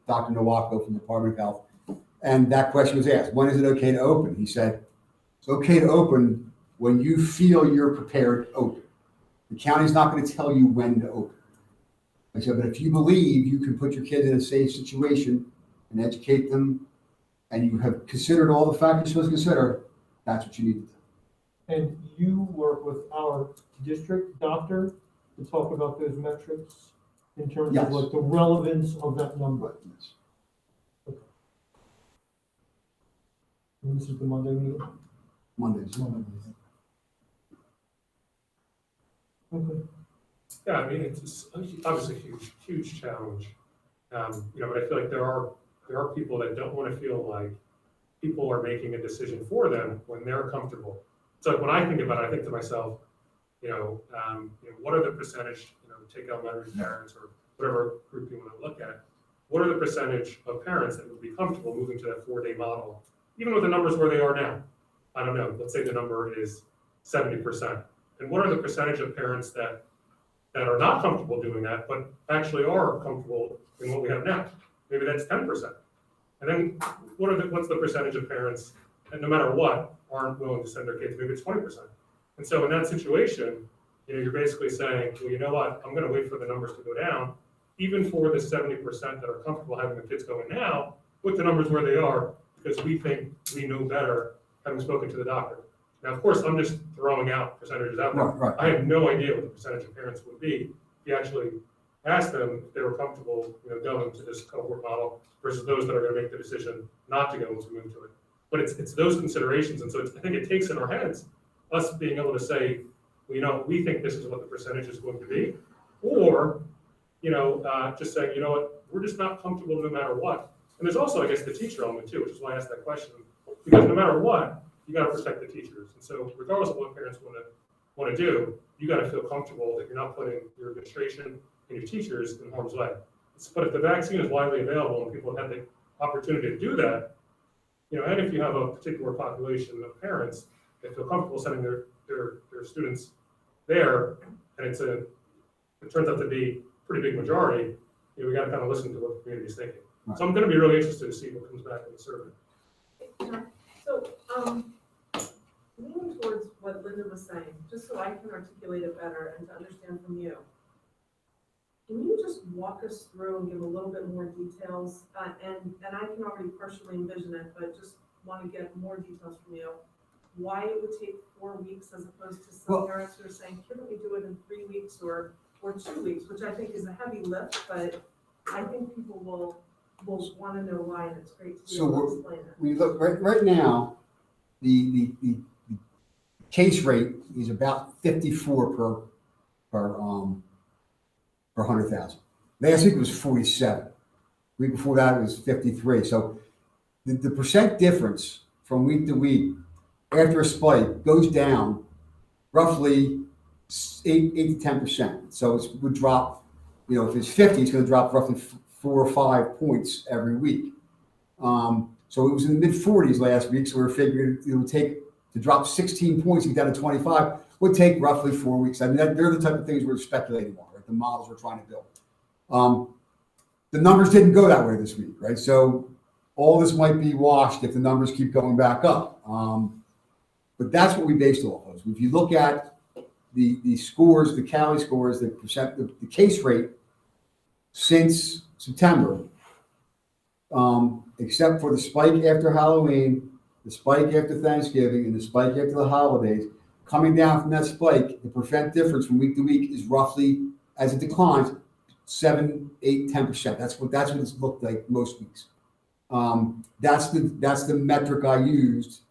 Dr. Nowako from the Department of Health, and that question was asked: when is it okay to open? He said, it's okay to open when you feel you're prepared to open. The county's not going to tell you when to open. I said, but if you believe you can put your kids in a safe situation and educate them, and you have considered all the factors you're supposed to consider, that's what you need to do. And you work with our district doctor to talk about those metrics in terms Yes. of like the relevance of that number. And this is the Monday meeting? Mondays. Okay. Yeah, I mean, it's obviously a huge challenge. You know, but I feel like there are people that don't want to feel like people are making a decision for them when they're comfortable. So when I think about it, I think to myself, what are the percentage, take elementary parents or whatever group you want to look at, what are the percentage of parents that would be comfortable moving to that 4-day model, even with the numbers where they are now? I don't know, let's say the number is 70%. And what are the percentage of parents that are not comfortable doing that, but actually are comfortable in what we have now? Maybe that's 10%. And then what's the percentage of parents that no matter what aren't willing to send their kids? Maybe it's 20%. And so in that situation, you're basically saying, well, you know what, I'm going to wait for the numbers to go down, even for the 70% that are comfortable having their kids going now, with the numbers where they are, because we think we know better, having spoken to the doctor. Now, of course, I'm just throwing out percentages out there. Right. I have no idea what the percentage of parents would be if you actually asked them if they were comfortable, going to this cohort model versus those that are going to make the decision not to go and to move to it. But it's those considerations, and so I think it takes in our heads us being able to say, well, we think this is what the percentage is going to be, or just saying, you know what, we're just not comfortable no matter what. And there's also, I guess, the teacher element too, which is why I asked that question, because no matter what, you got to protect the teachers. And so regardless of what parents want to do, you got to feel comfortable that you're not putting your administration and your teachers in harm's way. But if the vaccine is widely available and people have had the opportunity to do that, and if you have a particular population of parents that feel comfortable sending their students there, and it turns out to be a pretty big majority, we got to kind of listen to what the community is thinking. Right. So I'm going to be really interested to see what comes back in the survey. So, leaning towards what Linda was saying, just so I can articulate it better and to understand from you, can you just walk us through and give a little bit more details? And I can already partially envision it, but just want to get more details from you. Why it would take 4 weeks as opposed to some parents who are saying, couldn't we do it in 3 weeks or 2 weeks, which I think is a heavy lift, but I think people will want to know why, and it's great to be able to explain it. We look right now, the case rate is about 54 per 100,000. Last week it was 47. The week before that it was 53. So the percent difference from week to week after a spike goes down roughly 8 to 10%. So it would drop, if it's 50, it's going to drop roughly 4 or 5 points every week. So it was in the mid 40s last week. So we're figuring it would take to drop 16 points and get down to 25 would take roughly 4 weeks. I mean, they're the type of things we're speculating on, right? The models we're trying to build. The numbers didn't go that way this week, right? So all this might be washed if the numbers keep going back up. But that's what we based off of. If you look at the scores, the Cali scores, the case rate since September, except for the spike after Halloween, the spike after Thanksgiving, and the spike after the holidays, coming down from that spike, the percent difference from week to week is roughly, as it declines, 7, 8, 10%. That's what it's looked like most weeks. That's the metric I used.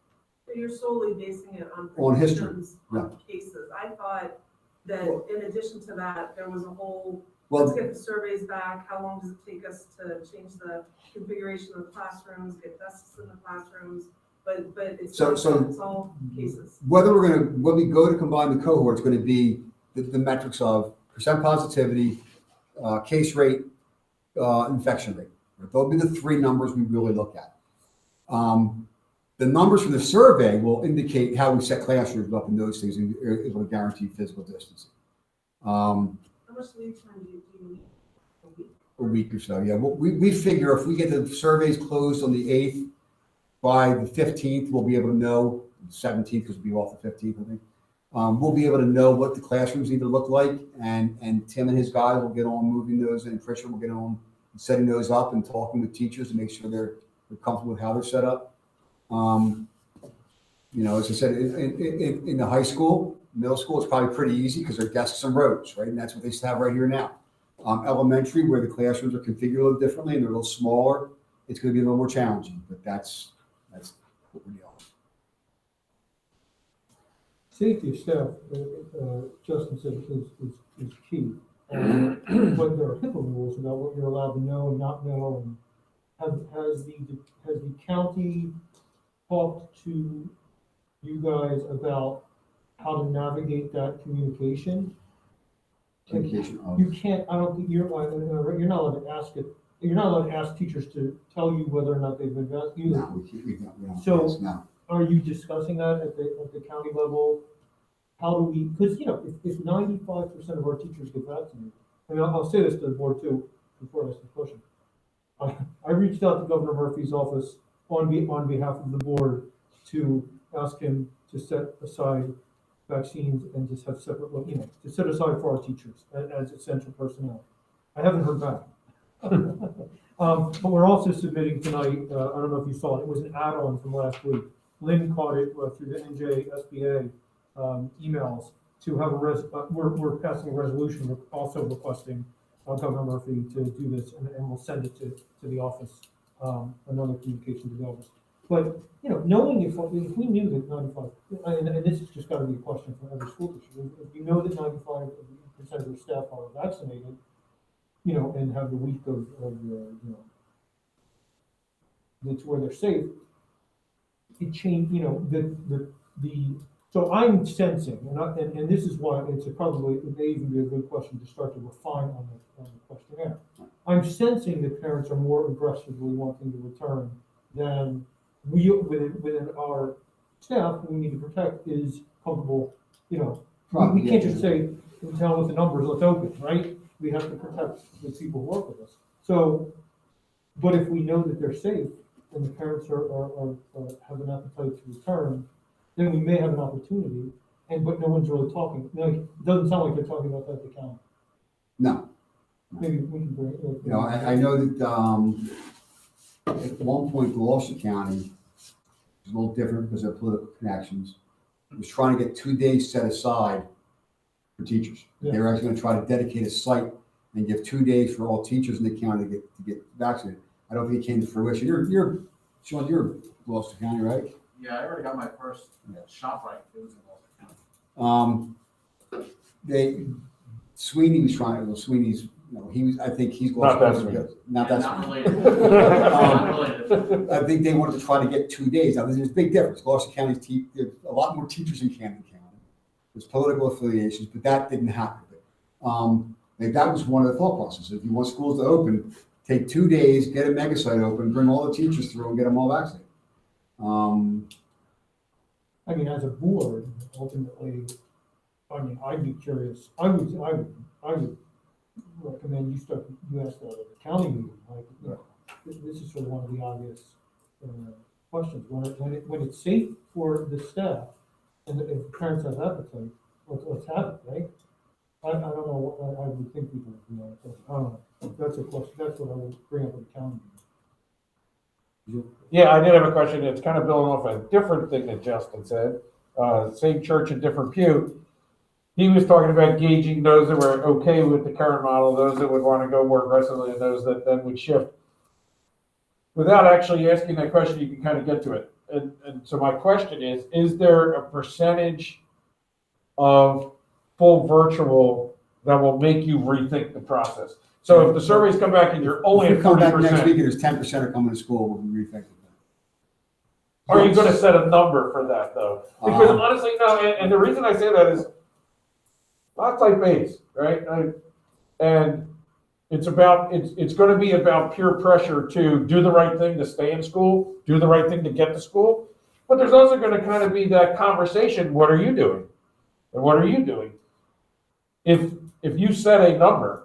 So you're solely basing it On history. predictions, on cases. I thought that in addition to that, there was a whole, Well- let's get the surveys back. How long does it take us to change the configuration of the classrooms, get desks in the classrooms? But it's So it's all cases. when we go to combine the cohorts, going to be the metrics of percent positivity, case rate, infection rate. They'll be the 3 numbers we really look at. The numbers from the survey will indicate how we set classrooms up in those things and are able to guarantee physical distancing. How much lead time do you need? A week or so, yeah. Well, we figure if we get the surveys closed on the 8th, by the 15th, we'll be able to know, 17th, because we'll be off the 15th, I think. We'll be able to know what the classrooms need to look like, and Tim and his guys will get on moving those, and Tricia will get on setting those up and talking with teachers to make sure they're comfortable with how they're set up. As I said, in the high school, middle school, it's probably pretty easy because they're desks and rows, right? And that's what they have right here now. Elementary, where the classrooms are configured a little differently and they're a little smaller, it's going to be a little more challenging, but that's what we're dealing with. Safety of staff, Justin said, is key. But there are HIPAA rules about what you're allowed to know and not know. And has the county talked to you guys about how to navigate that communication? You can't. I don't think you're not allowed to ask it. You're not allowed to ask teachers to tell you whether or not they've investigated. No, we don't. So, no. Are you discussing that at the county level? How do we? Because if 95% of our teachers get vaccinated, and I'll say this to the board too before I ask the question. I reached out to Governor Murphy's office on behalf of the board to ask him to set aside vaccines and just have separate, to set aside for our teachers as essential personnel. I haven't heard back. But we're also submitting tonight, I don't know if you saw it, it was an add-on from last week. Lynn caught it through the NJSBA emails to have we're passing a resolution also requesting Governor Murphy to do this, and we'll send it to the office, another communication to the office. But, knowing if we knew that 95, and this has just got to be a question for every school district, if you know that 95% of their staff are vaccinated, and have the week of that's where they're safe, it changed, so I'm sensing, and this is why it may even be a good question to start to refine on the questionnaire. I'm sensing that parents are more aggressively wanting to return than we, within our staff, who we need to protect, is comfortable, we can't just say, tell us the numbers, let's open, right? We have to protect the people who work with us. So, but if we know that they're safe and the parents have an appetite to return, then we may have an opportunity, but no one's really talking. It doesn't sound like they're talking about that at the county. No. Maybe we can bring it. I know that at one point, Gloucester County was a little different because of political connections. It was trying to get 2 days set aside for teachers. Yeah. They were actually going to try to dedicate a site and give 2 days for all teachers in the county to get vaccinated. I don't think it came to fruition. Sean, you're Gloucester County, right? Yeah, I already got my first shot right. It was in Gloucester County. Sweeney was trying. Well, Sweeney's. I think he's not that Sweeney. Not that Not Sweeney. related. Not related. I think they wanted to try to get 2 days. Now, there's a big difference. Gloucester County's there's a lot more teachers in Camden County. There's political affiliations, but that didn't happen. That was one of the thought processes. If you want schools to open, take 2 days, get a mega site open, bring all the teachers through, and get them all vaccinated. As a board, ultimately, I'd be curious. I would recommend you ask that at the county meeting. This is sort of one of the obvious questions. When it's safe for the staff, and if parents have appetite, let's have it, right? I don't know what I would think people would do on it. I don't know. That's a question. That's what I would bring up at the county meeting. Yeah, I did have a question. It's kind of building off a different thing that Justin said. Same church, a different pew. He was talking about gauging those that were okay with the current model, those that would want to go more aggressively, and those that then would shift. Without actually asking that question, you can kind of get to it. And so my question is there a percentage of full virtual that will make you rethink the process? So if the surveys come back and you're only at 40%. Next week, there's 10% are coming to school, we'll be rethinking that. Are you going to set a number for that, though? Because honestly, no, and the reason I say that is not type-based, right? And it's going to be about pure pressure to do the right thing to stay in school, do the right thing to get to school. But there's also going to kind of be that conversation, what are you doing? And what are you doing? If you set a number,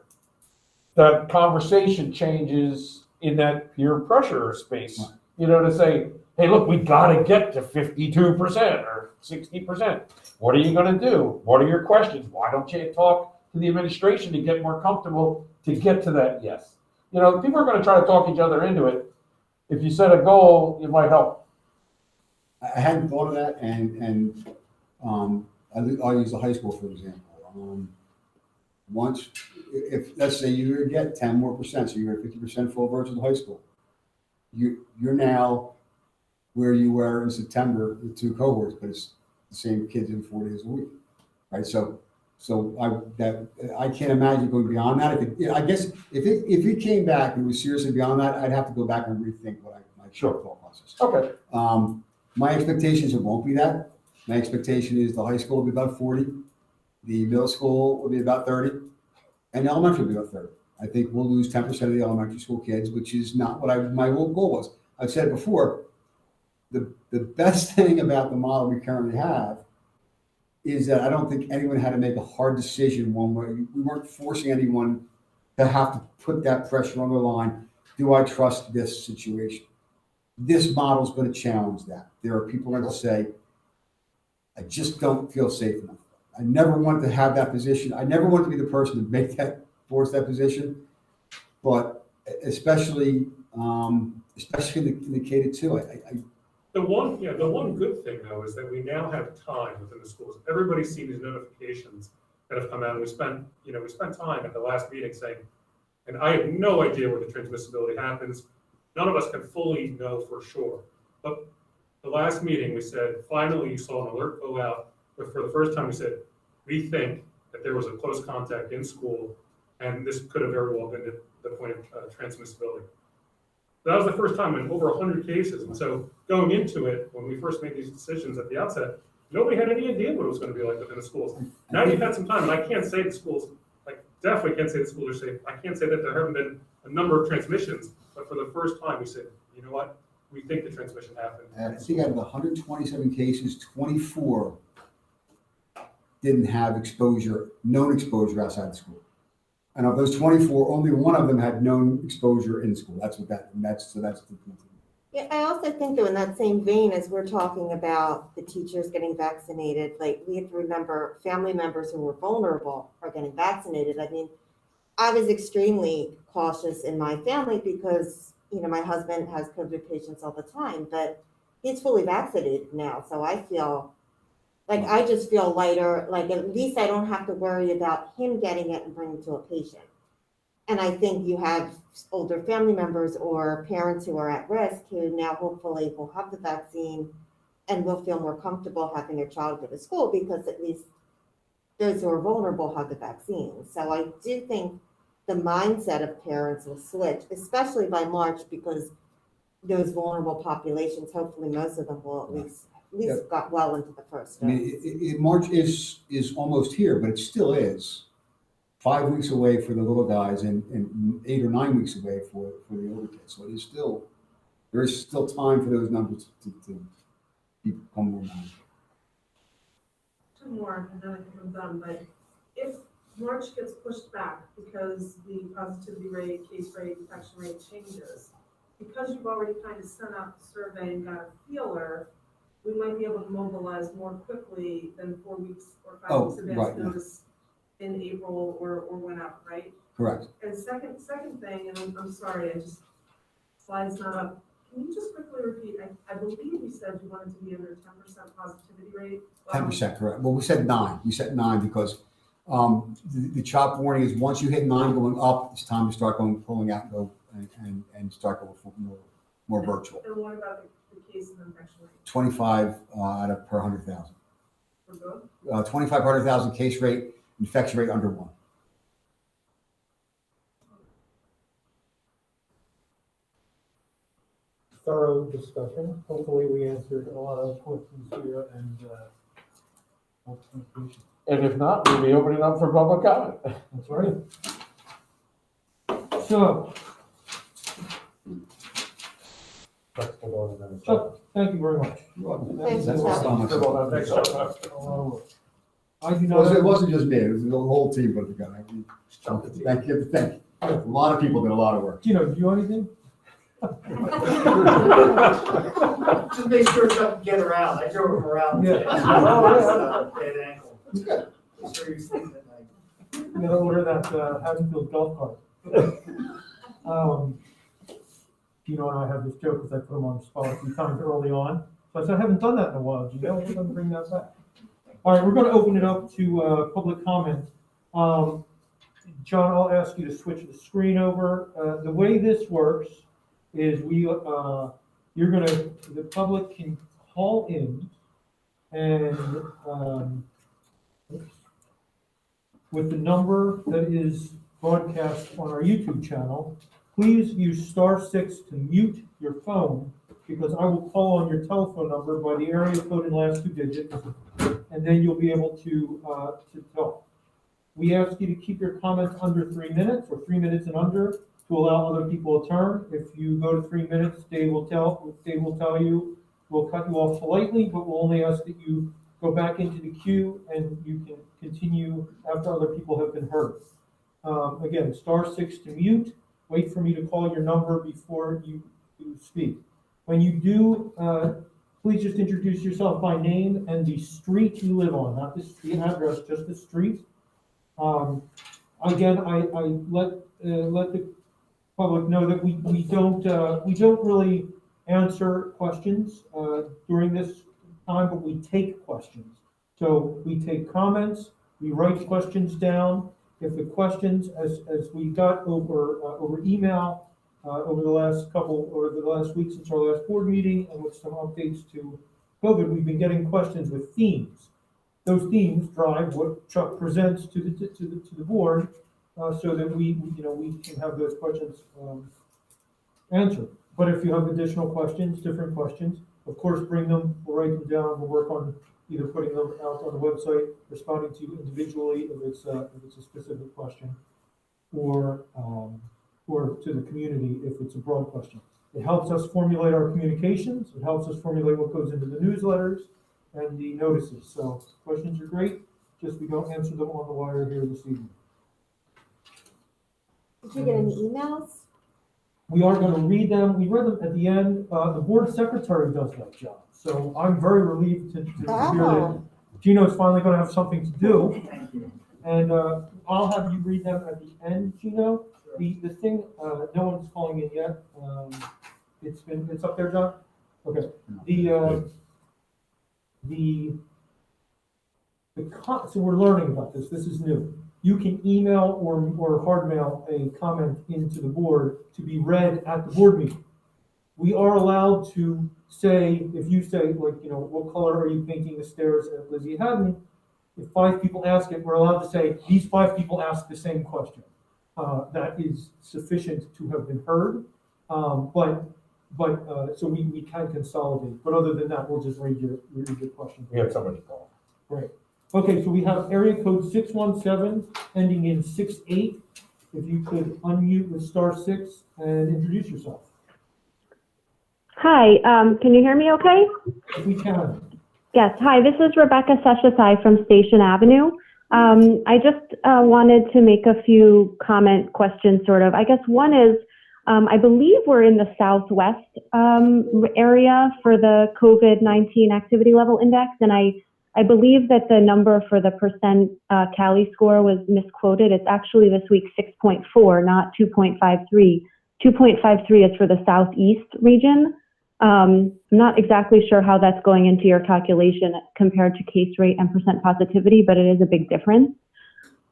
that conversation changes in that peer pressure space, to say, hey, look, we got to get to 52% or 60%. What are you going to do? What are your questions? Why don't you talk to the administration to get more comfortable to get to that yes? People are going to try to talk each other into it. If you set a goal, it might help. I hadn't thought of that, and I'll use the high school for example. Once, if, let's say you get 10 more percent, so you're at 50% full virtual high school, you're now where you were in September with 2 cohorts, but it's the same kids in 4 days a week, right? So I can't imagine going beyond that. I guess if it came back and was seriously beyond that, I'd have to go back and rethink what my thought process. Okay. My expectations, it won't be that. My expectation is the high school will be about 40, the middle school will be about 30, and the elementary will be about 30. I think we'll lose 10% of the elementary school kids, which is not what my goal was. I've said it before, the best thing about the model we currently have is that I don't think anyone had to make a hard decision one way. We weren't forcing anyone to have to put that pressure on the line. Do I trust this situation? This model is going to challenge that. There are people going to say, I just don't feel safe enough. I never wanted to have that position. I never wanted to be the person to force that position. But especially in the K-2, The one good thing though is that we now have time within the schools. Everybody's seen these notifications that have come out. And we spent time at the last meeting saying, and I have no idea where the transmissibility happens. None of us can fully know for sure. But the last meeting, we said, finally you saw an alert go out, but for the first time we said, we think that there was a close contact in school, and this could have very well been the point of transmissibility. That was the first time in over 100 cases. And so going into it, when we first made these decisions at the outset, nobody had any idea what it was going to be like within the schools. Now you've had some time, and I can't say the schools, definitely can't say the schools are safe. I can't say that there haven't been a number of transmissions, but for the first time we said, you know what? We think the transmission happened. I think out of the 127 cases, 24 didn't have known exposure outside the school. And of those 24, only one of them had known exposure in school. That's the Yeah, I also think though in that same vein as we're talking about the teachers getting vaccinated, like we have to remember family members who were vulnerable are getting vaccinated. I mean, I was extremely cautious in my family because, my husband has COVID patients all the time, but he's fully vaccinated now. So I feel like I just feel lighter, like at least I don't have to worry about him getting it and bringing it to a patient. And I think you have older family members or parents who are at risk who now hopefully will have the vaccine and will feel more comfortable having their child go to school because at least those who are vulnerable have the vaccine. So I do think the mindset of parents will switch, especially by March, because those vulnerable populations, hopefully most of them will at least got well into the first dose. I mean, March is almost here, but it still is 5 weeks away for the little guys and 8 or 9 weeks away for the older kids. So there is still time for those numbers to become more manageable. 2 more, and then I think I'm done, but if March gets pushed back because the positivity rate, case rate, infection rate changes, because you've already kind of sent out the survey and got a feeler, we might be able to mobilize more quickly than 4 weeks or 5 weeks advance notice in April or whenever, right? Correct. And second thing, and I'm sorry, slide's not up. Can you just quickly repeat? I believe you said you wanted to be under 10% positivity rate. 10%, correct. Well, we said 9. We said 9 because the chop warning is once you hit 9 going up, it's time to start pulling out and go and start going more virtual. And what about the case and infection rate? 25 out of per 100,000. For both? 25 per 100,000 case rate, infection rate under 1. Thorough discussion. Hopefully we answered a lot of questions here and And if not, we'll be opening up for public comment. that's right. So, Chuck, thank you very much. That's so much. Thanks, Chuck. I do not. It wasn't just me, it was the whole team put it together. Thank you. A lot of people did a lot of work. Do you do anything? Just make sure it doesn't get around. I drove him around. Yeah. Today. Dead ankle. Make sure you sleep at night. You gotta order that Haddonfield golf cart. Gino and I have this joke because I put him on the spot a few times early on. So I said, I haven't done that in a while. Gino, we're going to bring that back. All right, we're going to open it up to public comment. John, I'll ask you to switch the screen over. The way this works is the public can call in and with the number that is broadcast on our YouTube channel. Please use *6 to mute your phone, because I will call on your telephone number by the area code and last 2 digits, and then you'll be able to talk. We ask you to keep your comments under 3 minutes, or 3 minutes and under, to allow other people a turn. If you go to 3 minutes, Dave will tell you, we'll cut you off politely, but we'll only ask that you go back into the queue and you can continue after other people have been heard. Again, *6 to mute. Wait for me to call your number before you speak. When you do, please just introduce yourself by name and the street you live on, not the street address, just the street. Again, I let the public know that we don't really answer questions during this time, but we take questions. So we take comments, we write questions down. If the questions, as we got over email over the last week since our last board meeting, and with some updates to COVID, we've been getting questions with themes. Those themes drive what Chuck presents to the board, so that we can have those questions answered. But if you have additional questions, different questions, of course, bring them. We'll write them down. We'll work on either putting them out on the website, responding to you individually if it's a specific question, or to the community if it's a broad question. It helps us formulate our communications. It helps us formulate what goes into the newsletters and the notices. So questions are great, just we don't answer them on the wire here this evening. Did you get any emails? We are going to read them. We read them at the end. The board secretary does that job. So I'm very relieved to hear that Gino's finally going to have something to do. And I'll have you read them at the end, Gino. The thing, no one's calling in yet. It's up there, John? Okay. So we're learning about this. This is new. You can email or hard mail a comment into the board to be read at the board meeting. We are allowed to say, if you say, like, what color are you painting the stairs at Lizzie Haddon? If 5 people ask it, we're allowed to say, these 5 people asked the same question. That is sufficient to have been heard. So we can consolidate. But other than that, we'll just read your question. We have somebody call. Great. Okay, so we have area code 617 ending in 68. If you could unmute with *6 and introduce yourself. Hi, can you hear me okay? We can. Yes, hi, this is Rebecca Seshasai from Station Avenue. I just wanted to make a few comment questions, sort of. I guess one is, I believe we're in the southwest area for the COVID-19 activity level index, and I believe that the number for the percent Cali score was misquoted. It's actually this week 6.4, not 2.53. 2.53 is for the southeast region. I'm not exactly sure how that's going into your calculation compared to case rate and percent positivity, but it is a big difference.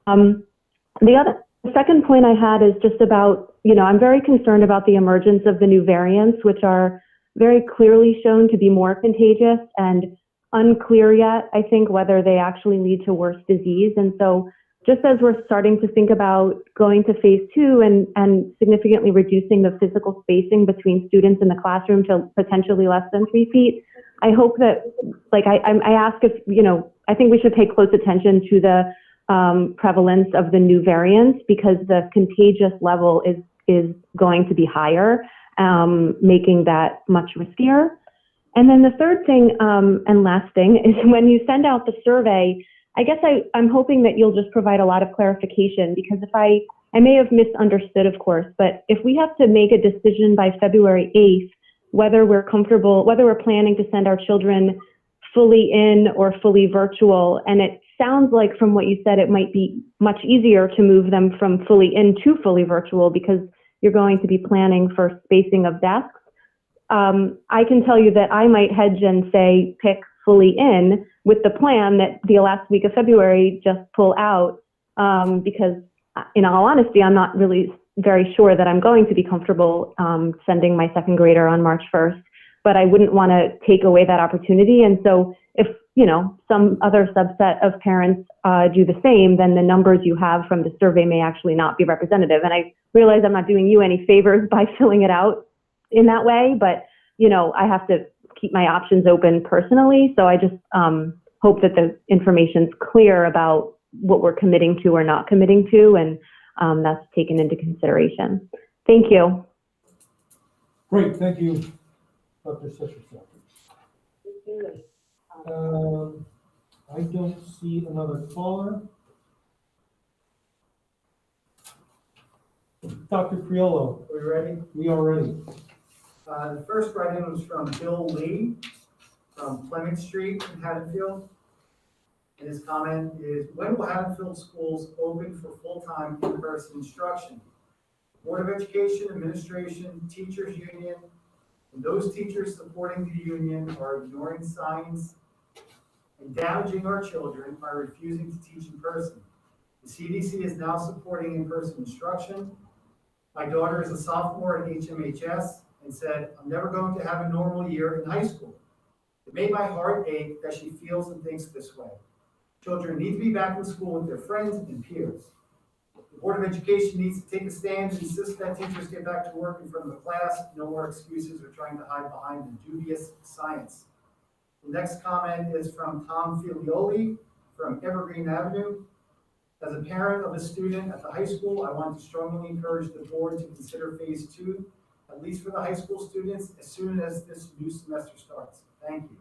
The second point I had is just about, I'm very concerned about the emergence of the new variants, which are very clearly shown to be more contagious and unclear yet, I think, whether they actually lead to worse disease. And so just as we're starting to think about going to phase 2 and significantly reducing the physical spacing between students in the classroom to potentially less than 3 feet, I hope that, I ask if, I think we should pay close attention to the prevalence of the new variants, because the contagious level is going to be higher, making that much riskier. And then the third thing and last thing is, when you send out the survey, I guess I'm hoping that you'll just provide a lot of clarification, because if I may have misunderstood, of course, but if we have to make a decision by February 8th, whether we're planning to send our children fully in or fully virtual, and it sounds like from what you said, it might be much easier to move them from fully in to fully virtual because you're going to be planning for spacing of desks. I can tell you that I might hedge and say pick fully in with the plan that the last week of February just pull out, because in all honesty, I'm not really very sure that I'm going to be comfortable sending my second grader on March 1st, but I wouldn't want to take away that opportunity. And so if, some other subset of parents do the same, then the numbers you have from the survey may actually not be representative. And I realize I'm not doing you any favors by filling it out in that way, but, I have to keep my options open personally. So I just hope that the information's clear about what we're committing to or not committing to, and that's taken into consideration. Thank you. Great, thank you, Dr. Sicherson. I don't see another caller. Dr. Priolo. Are we ready? We are ready. The first write-in was from Bill Lee from Fleming Street in Haddonfield. And his comment is, when will Haddonfield schools open for full-time in-person instruction? Board of Education, Administration, Teachers Union, and those teachers supporting the union are ignoring science and damaging our children by refusing to teach in person. The CDC is now supporting in-person instruction. My daughter is a sophomore at HMHS and said, I'm never going to have a normal year in high school. It made my heart ache that she feels and thinks this way. Children need to be back in school with their friends and peers. The Board of Education needs to take a stand and insist that teachers get back to work in front of the class. No more excuses or trying to hide behind the dubious science. The next comment is from Tom Filioli from Evergreen Avenue. As a parent of a student at the high school, I want to strongly encourage the board to consider phase 2, at least for the high school students, as soon as this new semester starts. Thank you.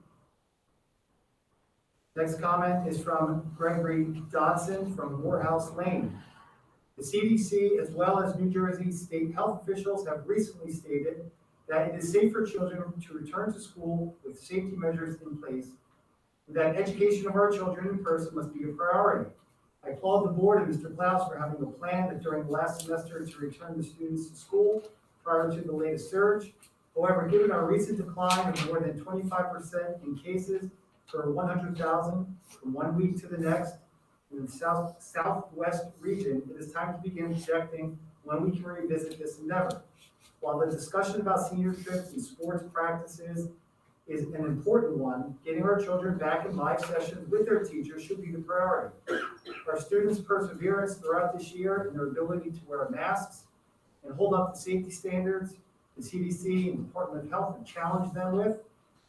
Next comment is from Gregory Dodson from Morehouse Lane. The CDC, as well as New Jersey state health officials, have recently stated that it is safe for children to return to school with safety measures in place, and that education of our children in person must be a priority. I applaud the board and Mr. Klaus for having a plan that during the last semester to return the students to school prior to the latest surge. However, given our recent decline of more than 25% in cases per 100,000 from 1 week to the next in the southwest region, it is time to begin projecting when we can revisit this endeavor. While the discussion about senior trips and sports practices is an important one, getting our children back in live sessions with their teachers should be the priority. Our students' perseverance throughout this year and their ability to wear masks and hold up to safety standards the CDC and Department of Health have challenged them with,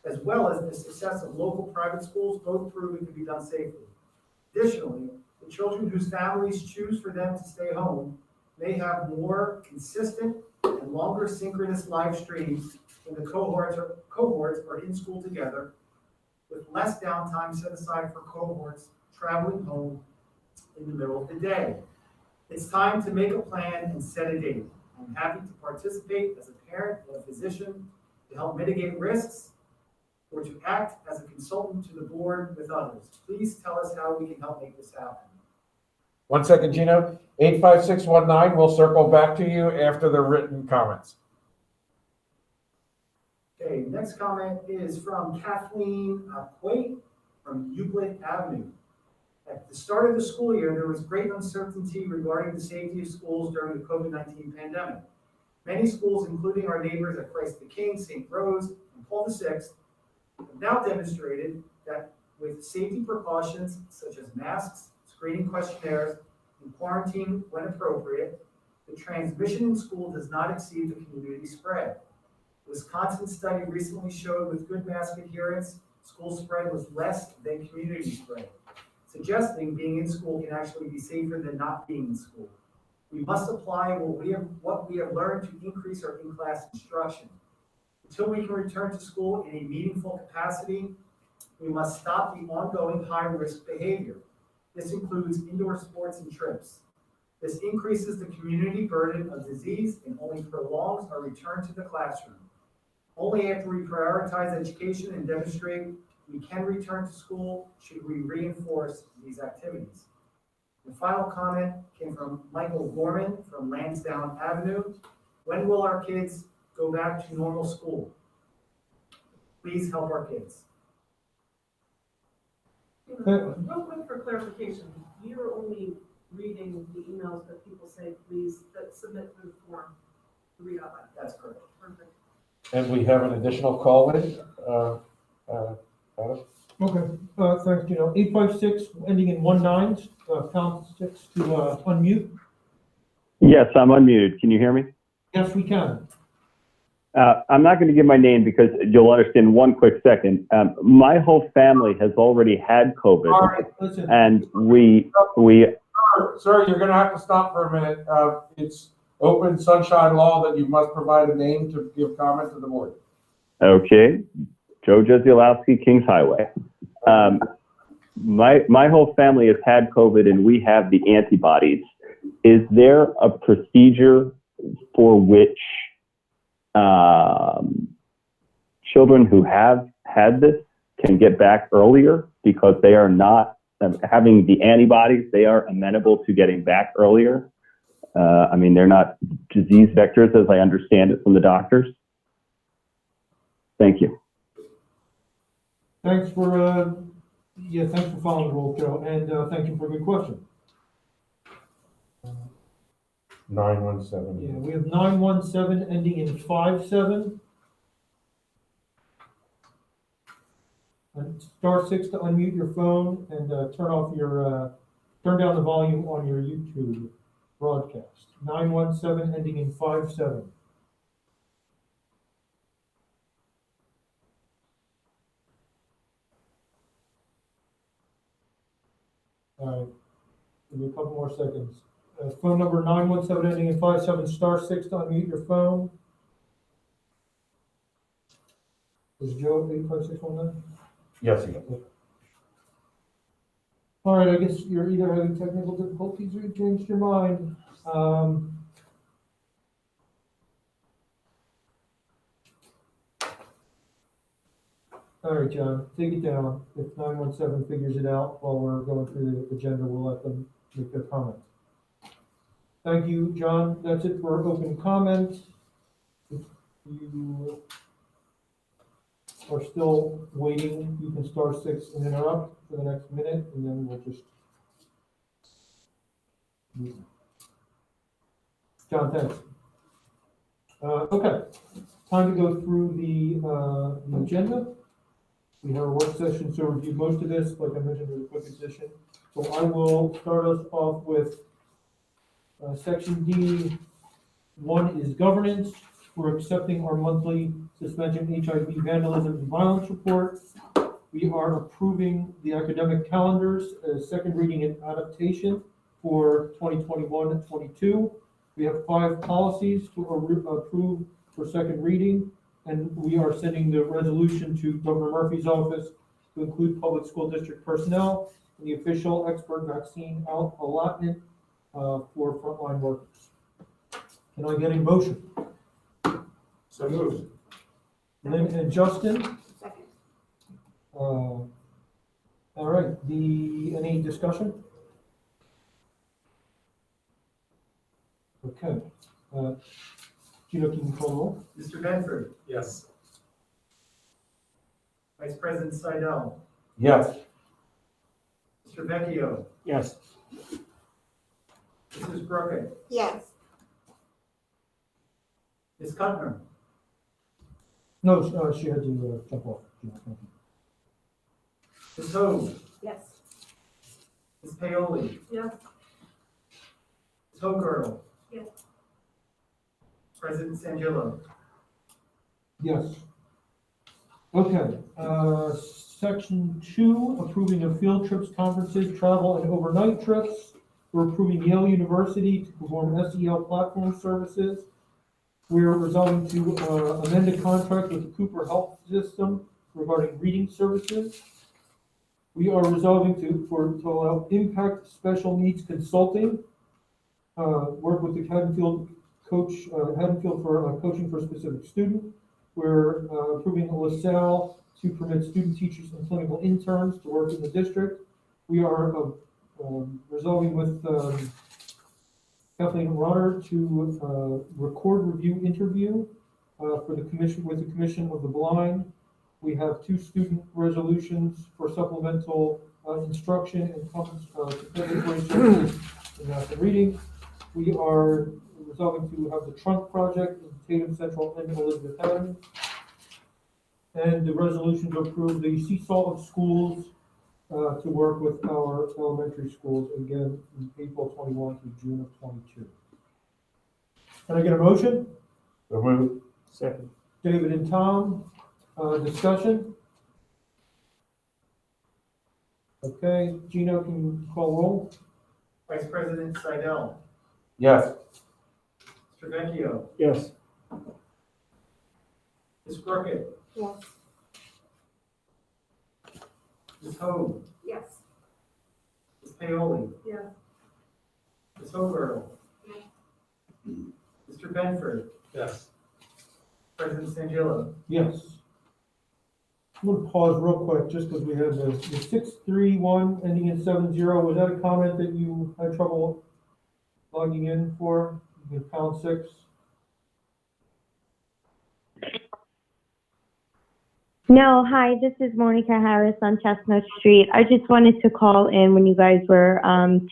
as well as the success of local private schools, both prove it can be done safely. Additionally, the children whose families choose for them to stay home may have more consistent and longer synchronous live streams when the cohorts are in school together, with less downtime set aside for cohorts traveling home in the middle of the day. It's time to make a plan and set a date. I'm happy to participate as a parent and a physician to help mitigate risks or to act as a consultant to the board with others. Please tell us how we can help make this happen. 1 second, Gino. 85619, we'll circle back to you after the written comments. Okay, next comment is from Kathleen Quate from Euclid Avenue. At the start of the school year, there was great uncertainty regarding the safety of schools during the COVID-19 pandemic. Many schools, including our neighbors at Christ the King, St. Rose, and Paul VI, have now demonstrated that with safety precautions such as masks, screening questionnaires, and quarantine when appropriate, the transmission in school does not exceed the community spread. The Wisconsin study recently showed with good mask adherence, school spread was less than community spread, suggesting being in school can actually be safer than not being in school. We must apply what we have learned to increase our in-class instruction. Until we can return to school in a meaningful capacity, we must stop the ongoing high-risk behavior. This includes indoor sports and trips. This increases the community burden of disease and only prolongs our return to the classroom. Only after we prioritize education and demonstrate we can return to school should we reinforce these activities. The final comment came from Michael Gorman from Lansdowne Avenue. When will our kids go back to normal school? Please help our kids. Real quick for clarification, you're only reading the emails that people say, please, that submit through the form to read out loud. That's correct. Perfect. And we have an additional call in. Adam? Okay, thanks, Gino. 856, ending in 19, pound 6 to unmute. Yes, I'm unmuted. Can you hear me? Yes, we can. I'm not going to give my name because you'll understand in one quick second. My whole family has already had COVID, All right, listen. and we. Sir, you're going to have to stop for a minute. It's open sunshine law that you must provide a name to give comment to the board. Okay, Joe Jeziolowski, Kings Highway. My whole family has had COVID, and we have the antibodies. Is there a procedure for which children who have had this can get back earlier because they are not having the antibodies? They are amenable to getting back earlier. I mean, they're not disease vectors as I understand it from the doctors. Thank you. Thanks for, thanks for following the roll, Joe, and thank you for a good question. 917. Yeah, we have 917 ending in 57. And *6 to unmute your phone and turn down the volume on your YouTube broadcast. 917 ending in 57. All right, give me a couple more seconds. Phone number 917 ending in 57, *6 to unmute your phone. Is Joe 85619? Yes, he is. All right, I guess you're either having technical difficulties or you changed your mind. All right, John, take it down. If 917 figures it out while we're going through the agenda, we'll let them make their comment. Thank you, John. That's it for open comment. If you are still waiting, you can *6 and interrupt for the next minute, and then we'll just. John, thanks. Okay, time to go through the agenda. We have a work session, so review most of this, like I mentioned, with a quick edition. So I will start us off with section D. 1 is governance. We're accepting our monthly suspension HIV, vandalism, and violence report. We are approving the academic calendars as second reading and adaptation for 2021-22. We have 5 policies to approve for second reading, and we are sending the resolution to Governor Murphy's office to include public school district personnel in the official expert vaccine allotment for frontline workers. Can I get a motion? So moved. Lynn and Justin. Second. All right, any discussion? Okay. Gino, can you call the roll? Mr. Benford, Yes. Vice President Seidel, Yes. Mr. Vecchio, Yes. Mrs. Brookett, Yes. Ms. Cutner, No, she had to jump off. Gino, thank you. Ms. Hoag, Yes. Ms. Paoli, Yes. Ms. Hochgirdle, Yes. President Sangillo. Yes. Okay, section 2, approving of field trips, conferences, travel, and overnight trips. We're approving Yale University to perform SEL platform services. We're resolving to amend a contract with the Cooper Health System regarding reading services. We are resolving to allow Impact Special Needs Consulting, work with the Haddonfield for coaching for a specific student. We're approving LaSalle to permit student teachers and clinical interns to work in the district. We are resolving with Kathleen Rotter to record review interview for the commission with the Commission of the Blind. We have 2 student resolutions for supplemental instruction and compensatory services And after reading, we are resolving to have the trunk project in Tatum Central and Elizabeth Haddon. And the resolution to approve the seesaw of schools to work with our elementary schools again in April 21 through June of 22. Can I get a motion? So moved. Second. David and Tom, discussion? Okay, Gino, can you call roll? Vice President Seidel, Yes. Mr. Vecchio, Yes. Ms. Crockett, Yes. Ms. Hoag, Yes. Ms. Paoli, Yes. Ms. Hogarth, Mr. Benford, Yes. President Sangillo? Yes. I'm going to pause real quick just because we had the 631 ending in 70. Was that a comment that you had trouble logging in for? With pound 6? No, hi, this is Monica Harris on Chestnut Street. I just wanted to call in when you guys were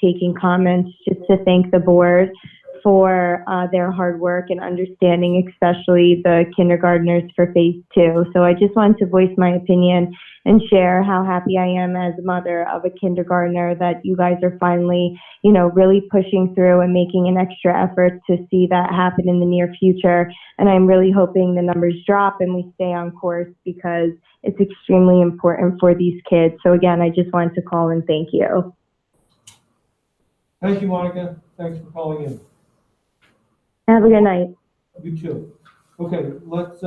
taking comments just to thank the board for their hard work and understanding, especially the kindergartners for phase 2. So I just wanted to voice my opinion and share how happy I am as a mother of a kindergartner that you guys are finally, really pushing through and making an extra effort to see that happen in the near future. And I'm really hoping the numbers drop and we stay on course because it's extremely important for these kids. So again, I just wanted to call and thank you. Thank you, Monica. Thanks for calling in. Have a good night. You too. Okay, let's,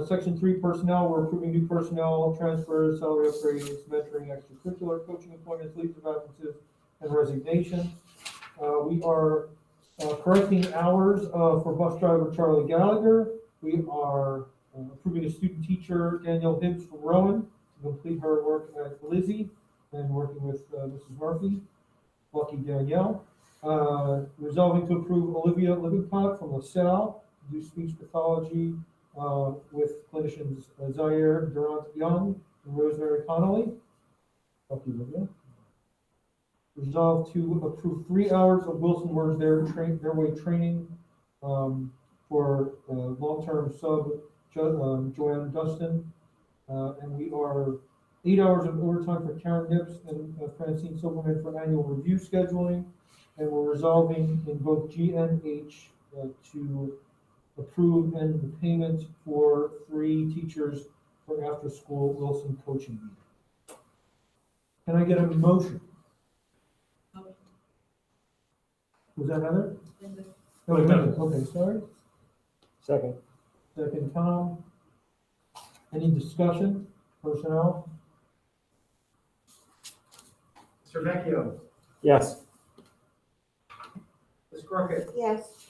section 3 personnel, we're approving new personnel, transfers, salary upgrades, mentoring, extracurricular, coaching appointments, leaves of absences, and resignations. We are correcting hours for bus driver Charlie Gallagher. We are approving a student teacher, Danielle Hibbs from Rowan, to complete her work at Lizzie and working with Mrs. Murphy. Lucky Danielle. Resolving to approve Olivia Lippincott from LaSalle to do speech pathology with clinicians Zaire Durant Young and Rosemary Connolly. Lucky Olivia. Resolve to approve 3 hours of Wilson Words Their Way training for long-term sub Joanne Dustin. And we are 8 hours of overtime for Karen Nips and Francine Silverman for annual review scheduling. And we're resolving in both G and H to approve and the payment for 3 teachers for after-school Wilson coaching meeting. Can I get a motion? Was that Heather? Oh, Linda. Okay, sorry. Second. Second, Tom. Any discussion? Personnel? Mr. Vecchio, Yes. Ms. Crockett, Yes.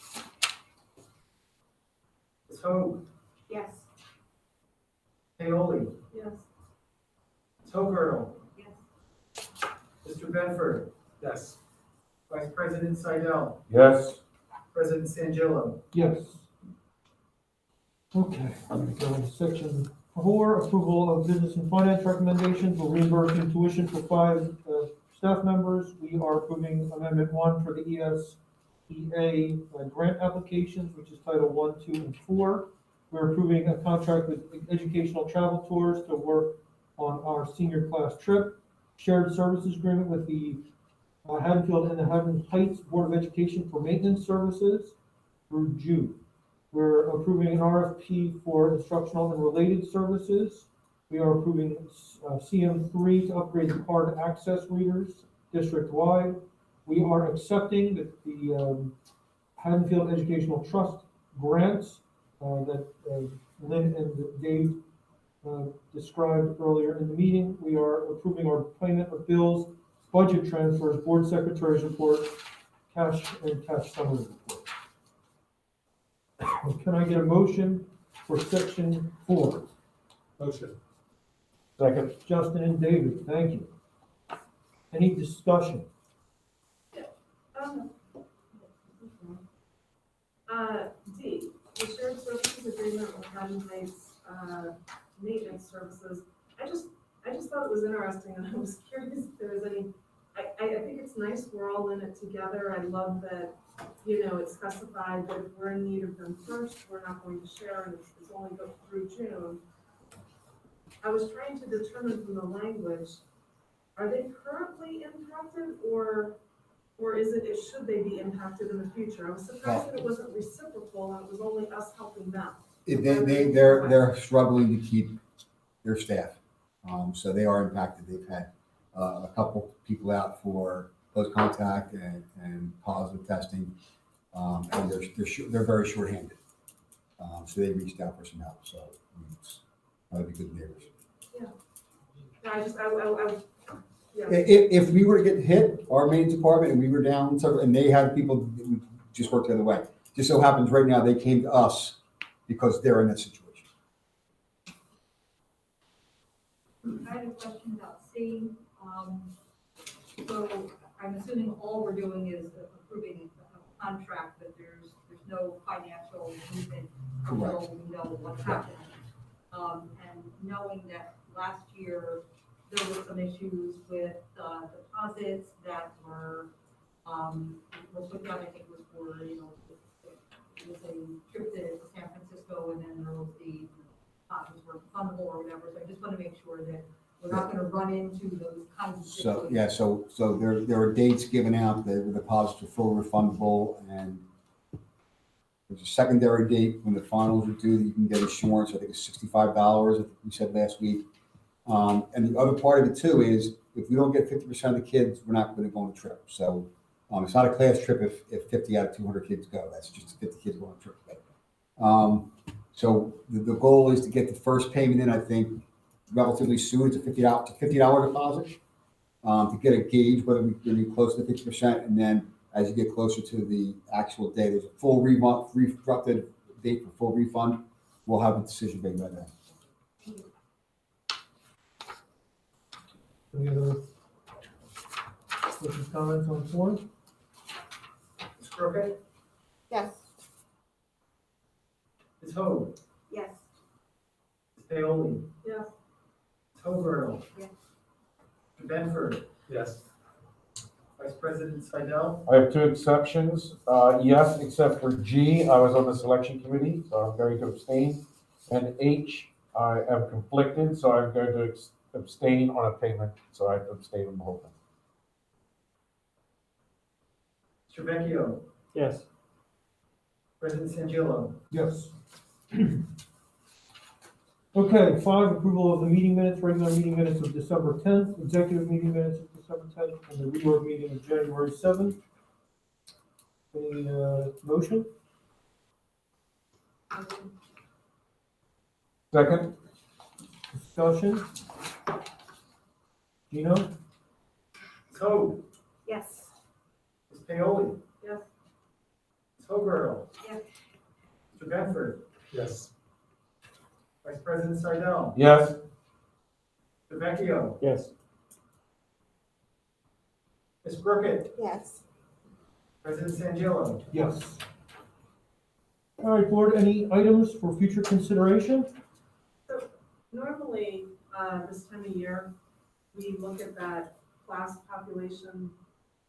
Ms. Hoag, Yes. Paoli, Yes. Ms. Hogarth, Yes. Mr. Benford, Yes. Vice President Seidel, Yes. President Sangillo. Yes. Okay, I'm going to go into section 4, approval of business and finance recommendations. We're reimbursing tuition for 5 staff members. We are approving amendment 1 for the ESEA grant applications, which is Title 1, 2, and 4. We're approving a contract with Educational Travel Tours to work on our senior class trip. Shared services agreement with the Haddonfield and the Haddon Heights Board of Education for maintenance services through June. We're approving an RFP for instructional and related services. We are approving CM3 to upgrade the card access readers district-wide. We are accepting the Haddonfield Educational Trust grants that Lynn and Dave described earlier in the meeting. We are approving our payment of bills, budget transfers, board secretary's report, cash and cash summary report. Can I get a motion for section 4? Motion. Second. Justin and David, thank you. Any discussion? D, the shared services agreement with Haddon Heights, maintenance services. I just thought it was interesting, and I was curious if there was any, I think it's nice, we're all in it together. I love that, it's specified that if we're in need of them first, we're not going to share, and it's only go through June. I was trying to determine from the language, are they currently impacted, or should they be impacted in the future? I was surprised that it wasn't reciprocal, and it was only us helping them. They're struggling to keep their staff. So they are impacted. They've had a couple people out for close contact and positive testing, and they're very short-handed. So they reached out for some help. So it's probably good neighbors. Yeah. If we were to get hit, our main department, and we were down several, and they had people who just worked the other way. Just so happens right now they came to us because they're in that situation. I had a question about C. So I'm assuming all we're doing is approving a contract, but there's no financial movement until we know what's happening. And knowing that last year there were some issues with deposits that were put down, I think it was for, it was a trip to San Francisco, and then there was the deposits were fundable or whatever. So I just want to make sure that we're not going to run into those kinds of situations. So there are dates given out that the deposits are fully refundable, and there's a secondary date when the finals are due that you can get insurance. I think it's $65. I think we said last week. And the other part of it too is if we don't get 50% of the kids, we're not going to go on the trip. So it's not a class trip if 50 out of 200 kids go. That's just 50 kids go on a trip. So the goal is to get the first payment in, I think, relatively soon. It's a $50 deposit to get a gauge whether we're going to be close to 50%. And then as you get closer to the actual day, there's a full refunded date for full refund. We'll have a decision made by then. Any other questions, comments on the floor? Ms. Crockett? Yes. Ms. Hoag? Yes. Ms. Paoli? Yes. Ms. Hoagirl? Yes. Mr. Benford? Yes. Vice President Seidel? I have two exceptions. Yes, except for G, I was on the selection committee, so I'm going to abstain. And H, I am conflicted, so I'm going to abstain on a payment, so I have to abstain on the whole thing. Mr. Vecchio? Yes. President Sangillo? Yes. Okay, 5, approval of the meeting minutes, regular meeting minutes of December 10th, executive meeting minutes of December 10th, and the reorg meeting of January 7th. Any motion? Second? Discussion? Gino? Ms. Hoag? Yes. Ms. Paoli? Yes. Ms. Hoagirl? Yes. Mr. Benford? Yes. Vice President Seidel? Yes. Mr. Vecchio? Yes. Ms. Crockett? Yes. President Sangillo? Yes. All right, board, any items for future consideration? Normally, this time of year, we look at that class population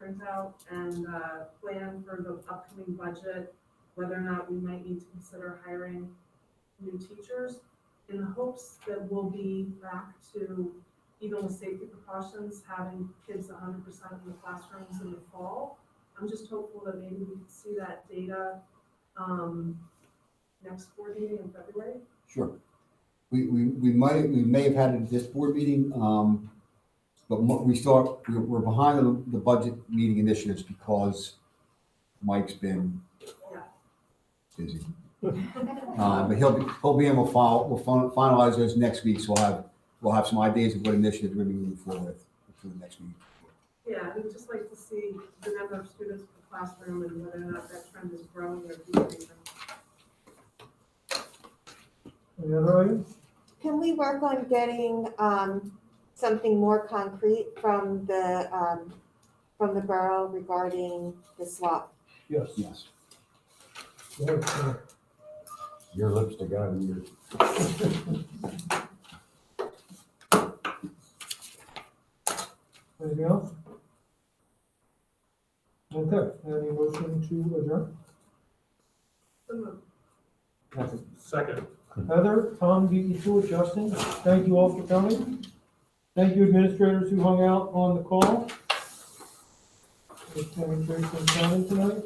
printout and plan for the upcoming budget, whether or not we might need to consider hiring new teachers, in the hopes that we'll be back to, even with safety precautions, having kids 100% in the classrooms in the fall. I'm just hopeful that maybe we can see that data next board meeting in February. Sure. We may have had it at this board meeting, but we're behind the budget meeting initiatives because Mike's been busy. But he'll be able to we'll finalize those next week, so we'll have some ideas of what initiatives we're going to move forward for the next meeting. Yeah, I would just like to see the number of students per classroom and whether or not that trend is growing or decreasing. Any other items? Can we work on getting something more concrete from the borough regarding the swap? Yes. Yes. Your lipstick out of yours. Anything else? Okay, any motion to adjourn? Second. Heather, Tom beat you to it, Justin, thank you all for coming. Thank you administrators who hung out on the call. With demonstration coming tonight.